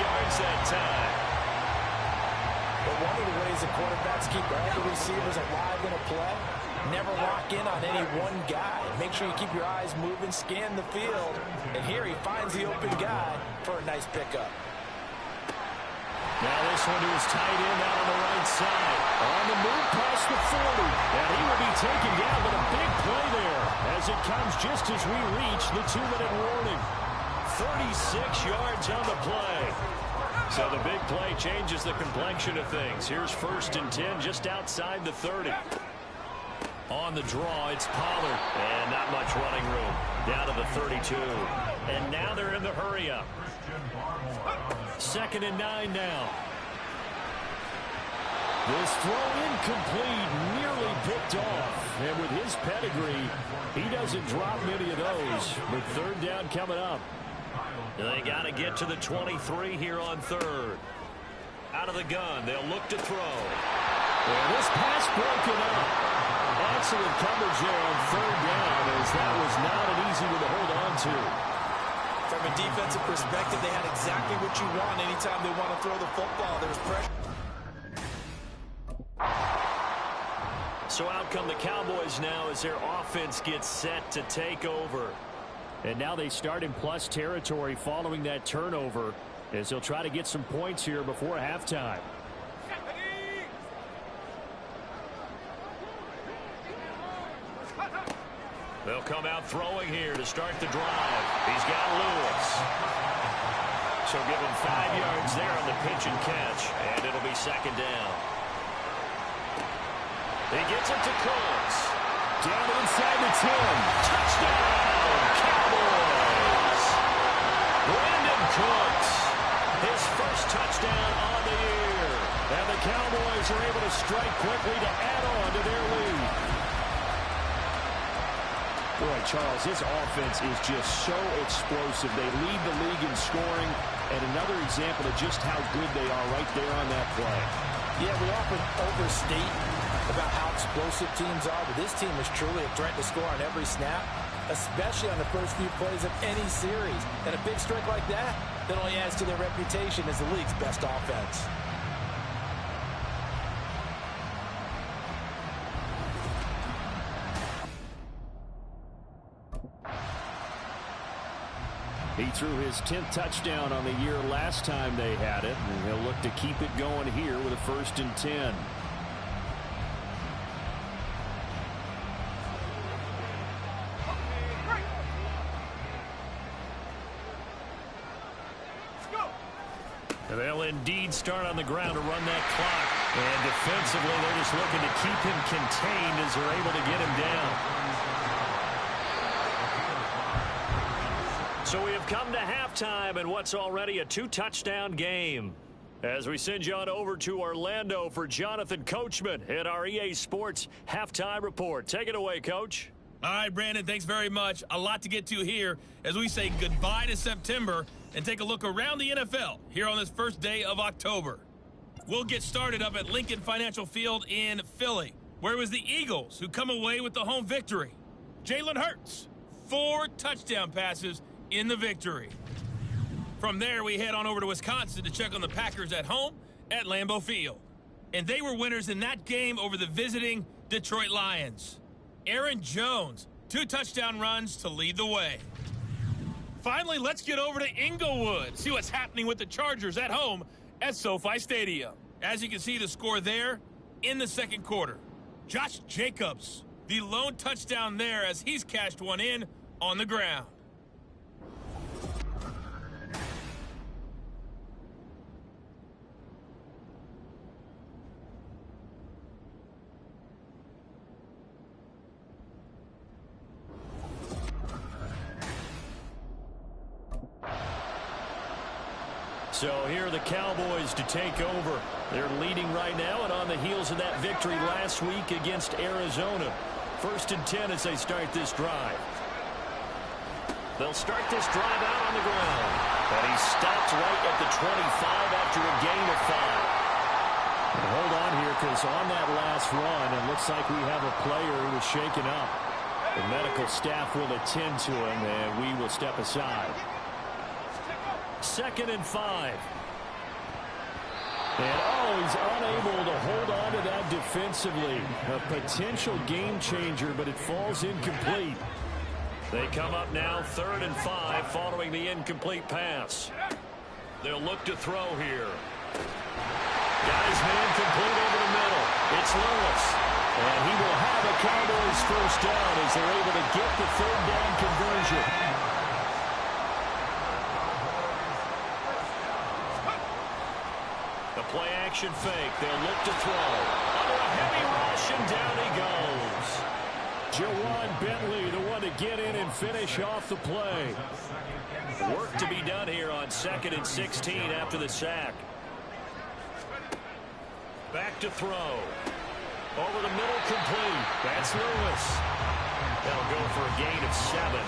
yards that time. But one of the ways that quarterbacks keep all the receivers alive in a play, never lock in on any one guy. Make sure you keep your eyes moving, scan the field. And here he finds the open guy for a nice pickup. Now this one to his tight end out on the right side. On the move past the 40. And he will be taken down, but a big play there as it comes just as we reach the 2-minute warning. 36 yards on the play. So the big play changes the complexion of things. Here's 1st and 10 just outside the 30. On the draw, it's Pollard. And not much running room. Down to the 32. And now they're in the hurry-up. 2nd and 9 now. This throw incomplete, nearly picked off. And with his pedigree, he doesn't drop many of those. But third down coming up. They got to get to the 23 here on third. Out of the gun, they'll look to throw. And this pass broken up. Excellent coverage there on third down, as that was not an easy one to hold on to. From a defensive perspective, they had exactly what you want anytime they want to throw the football. There's pressure. So out come the Cowboys now as their offense gets set to take over. And now they start in plus territory following that turnover, as they'll try to get some points here before halftime. They'll come out throwing here to start the drive. He's got Lewis. So give him 5 yards there on the pitch and catch, and it'll be 2nd down. He gets it to Cooks. Down inside the 10. Touchdown, Cowboys. Brandon Cooks, his first touchdown on the year. And the Cowboys are able to strike quickly to add on to their lead. Boy, Charles, this offense is just so explosive. They lead the league in scoring, and another example of just how good they are right there on that play. Yeah, we often overstate about how explosive teams are, but this team is truly a threat to score on every snap, especially on the first few plays of any series. And a big strike like that only adds to their reputation as the league's best offense. He threw his 10th touchdown on the year last time they had it, and he'll look to keep it going here with a 1st and 10. They'll indeed start on the ground to run that clock. And defensively, they're just looking to keep him contained as they're able to get him down. So we have come to halftime in what's already a 2-touchdown game. As we send you on over to Orlando for Jonathan Coachman at our EA Sports Halftime Report. Take it away, Coach. All right, Brandon, thanks very much. A lot to get to here as we say goodbye to September and take a look around the NFL here on this first day of October. We'll get started up at Lincoln Financial Field in Philly, where it was the Eagles who come away with the home victory. Jalen Hurts, 4 touchdown passes in the victory. From there, we head on over to Wisconsin to check on the Packers at home at Lambeau Field. And they were winners in that game over the visiting Detroit Lions. Aaron Jones, 2 touchdown runs to lead the way. Finally, let's get over to Inglewood, see what's happening with the Chargers at home at SoFi Stadium. As you can see, the score there in the second quarter. Josh Jacobs, the lone touchdown there as he's cashed one in on the ground. So here are the Cowboys to take over. They're leading right now and on the heels of that victory last week against Arizona. 1st and 10 as they start this drive. They'll start this drive out on the ground. And he stops right at the 25 after a gain of 5. And hold on here because on that last run, it looks like we have a player who was shaken up. The medical staff will attend to him and we will step aside. 2nd and 5. And he's unable to hold on to that defensively. A potential game changer, but it falls incomplete. They come up now 3rd and 5 following the incomplete pass. They'll look to throw here. Got his man complete over the middle. It's Lewis. And he will have a Cowboys first down as they're able to get the 3rd down conversion. Play action fake. They'll look to throw. Under a heavy rush, and down he goes. Jawan Bentley, the one to get in and finish off the play. Work to be done here on 2nd and 16 after the sack. Back to throw. Over the middle, complete. That's Lewis. That'll go for a gain of 7.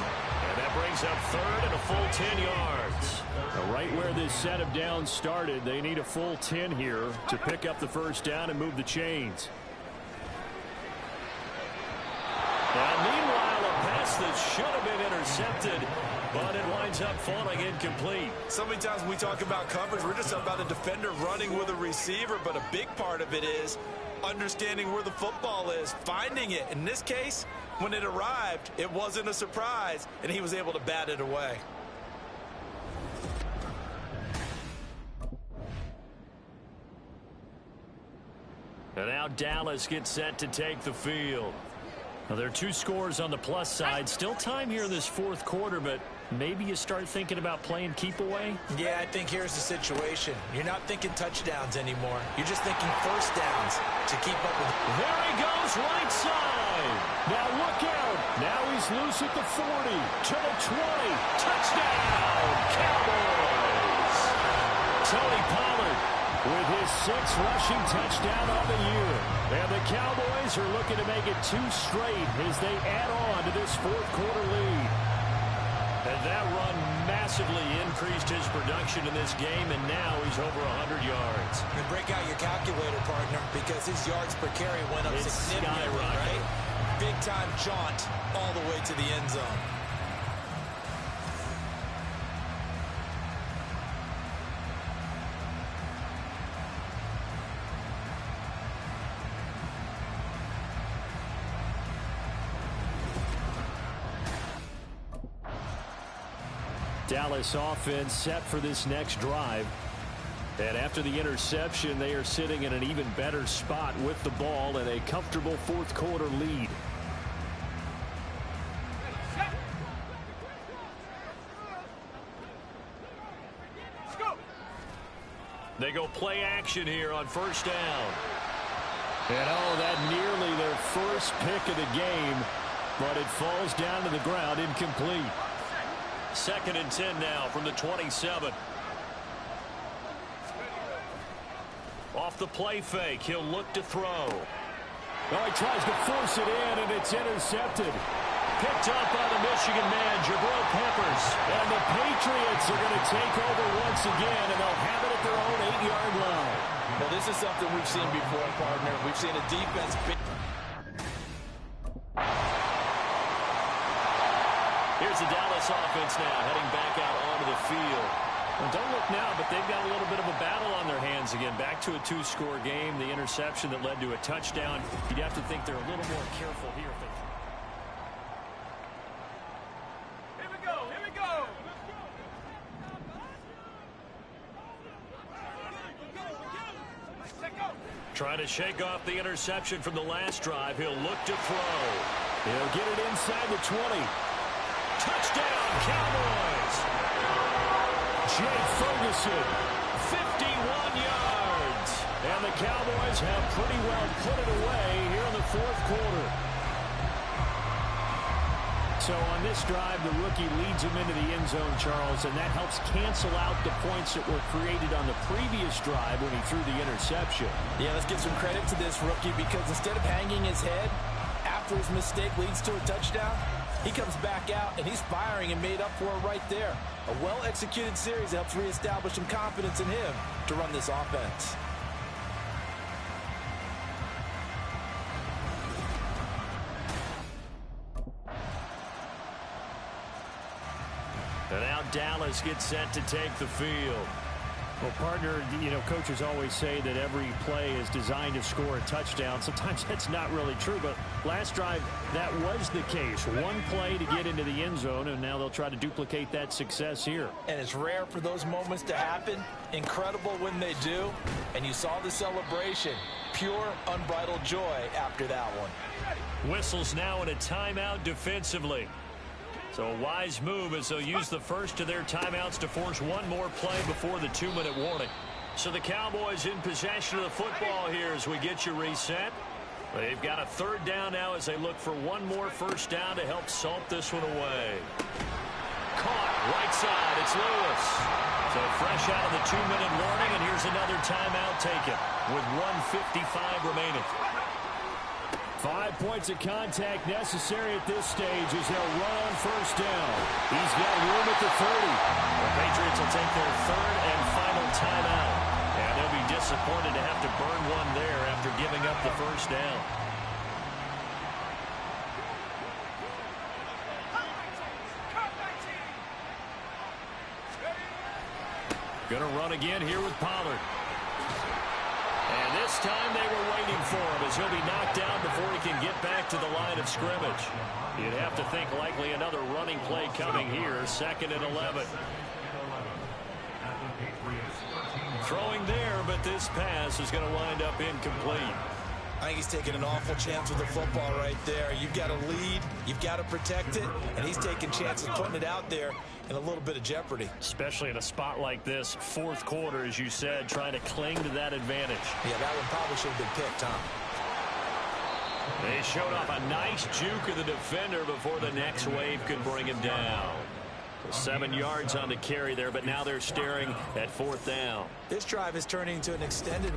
And that brings up 3rd and a full 10 yards. Now, right where this set of downs started, they need a full 10 here to pick up the first down and move the chains. Now, meanwhile, a pass that should have been intercepted, but it winds up falling incomplete. So many times when we talk about coverage, we're just about a defender running with a receiver, but a big part of it is understanding where the football is, finding it. In this case, when it arrived, it wasn't a surprise, and he was able to bat it away. And now Dallas gets set to take the field. Now, there are 2 scores on the plus side. Still time here in this 4th quarter, but maybe you start thinking about playing keep away? Yeah, I think here's the situation. You're not thinking touchdowns anymore. You're just thinking first downs to keep up with. There he goes, right side. Now look out. Now he's loose at the 40, to the 20. Touchdown, Cowboys. Tony Pollard with his 6th rushing touchdown of the year. And the Cowboys are looking to make it 2 straight as they add on to this 4th quarter lead. And that run massively increased his production in this game, and now he's over 100 yards. And break out your calculator, partner, because his yards per carry went up significantly, right? Big-time jaunt all the way to the end zone. Dallas offense set for this next drive. And after the interception, they are sitting in an even better spot with the ball and a comfortable 4th quarter lead. They go play action here on 1st down. And that nearly their first pick of the game, but it falls down to the ground incomplete. 2nd and 10 now from the 27. Off the play fake, he'll look to throw. Oh, he tries to force it in, and it's intercepted. Picked up by the Michigan man, Jabril Peppers. And the Patriots are going to take over once again, and they'll have it at their own 8-yard line. Well, this is something we've seen before, partner. We've seen a defense. Here's the Dallas offense now, heading back out onto the field. Well, don't look now, but they've got a little bit of a battle on their hands again. Back to a 2-score game. The interception that led to a touchdown. You'd have to think they're a little more careful here. Here we go. Here we go. Trying to shake off the interception from the last drive. He'll look to throw. He'll get it inside the 20. Touchdown, Cowboys! Jay Ferguson, 51 yards. And the Cowboys have pretty well put it away here in the 4th quarter. So on this drive, the rookie leads him into the end zone, Charles, and that helps cancel out the points that were created on the previous drive when he threw the interception. Yeah, let's give some credit to this rookie because instead of hanging his head after his mistake leads to a touchdown, he comes back out and he's firing and made up for it right there. A well-executed series helps reestablish some confidence in him to run this offense. And now Dallas gets set to take the field. Well, partner, coaches always say that every play is designed to score a touchdown. Sometimes that's not really true, but last drive, that was the case. One play to get into the end zone, and now they'll try to duplicate that success here. And it's rare for those moments to happen. Incredible when they do. And you saw the celebration. Pure, unbridled joy after that one. Whistles now in a timeout defensively. So a wise move as they'll use the first of their timeouts to force one more play before the 2-minute warning. So the Cowboys in possession of the football here as we get you reset. They've got a 3rd down now as they look for one more first down to help salt this one away. Caught right side. It's Lewis. So fresh out of the 2-minute warning, and here's another timeout taken with 1:55 remaining. 5 points of contact necessary at this stage as they'll run on first down. He's got room at the 30. The Patriots will take their 3rd and final timeout. And they'll be disappointed to have to burn one there after giving up the first down. Going to run again here with Pollard. And this time they were waiting for him as he'll be knocked down before he can get back to the line of scrimmage. You'd have to think likely another running play coming here, 2nd and 11. Throwing there, but this pass is going to wind up incomplete. I think he's taking an awful chance with the football right there. You've got to lead, you've got to protect it, and he's taking chances putting it out there in a little bit of jeopardy. Especially in a spot like this, 4th quarter, as you said, trying to cling to that advantage. Yeah, that one probably should have been picked, Tom. They showed off a nice juke of the defender before the next wave could bring him down. 7 yards on the carry there, but now they're staring at 4th down. This drive is turning into an extended...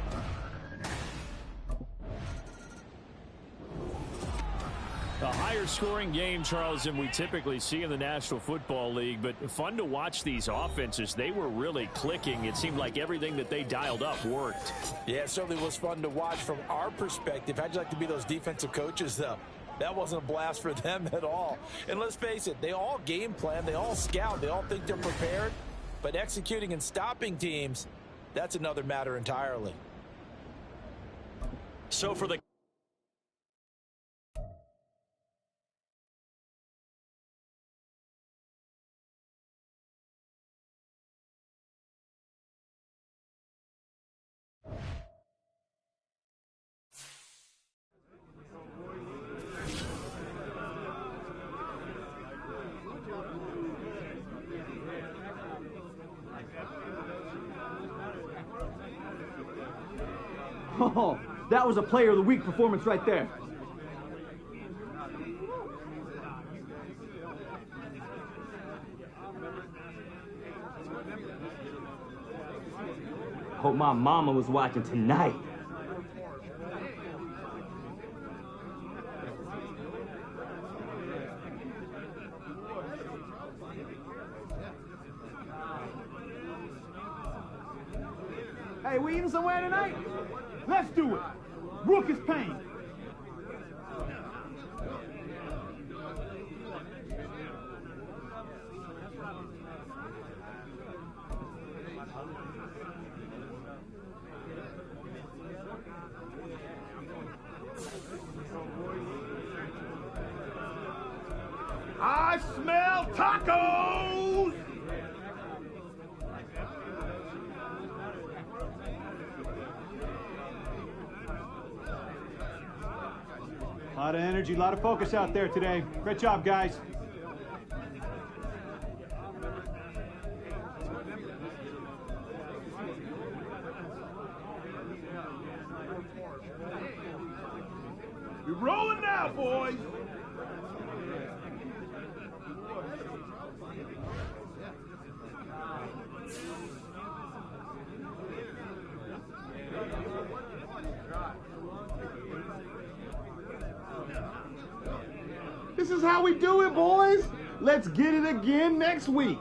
A higher scoring game, Charles, than we typically see in the National Football League, but fun to watch these offenses. They were really clicking. It seemed like everything that they dialed up worked. Yeah, it certainly was fun to watch from our perspective. How'd you like to be those defensive coaches, though? That wasn't a blast for them at all. And let's face it, they all game plan, they all scout, they all think they're prepared, but executing and stopping teams, that's another matter entirely. So for the Oh, that was a player of the week performance right there. Hope my mama was watching tonight. Hey, we eating somewhere tonight? Let's do it. Rook is paying. I smell tacos! A lot of energy, a lot of focus out there today. Great job, guys. We're rolling now, boys. This is how we do it, boys. Let's get it again next week.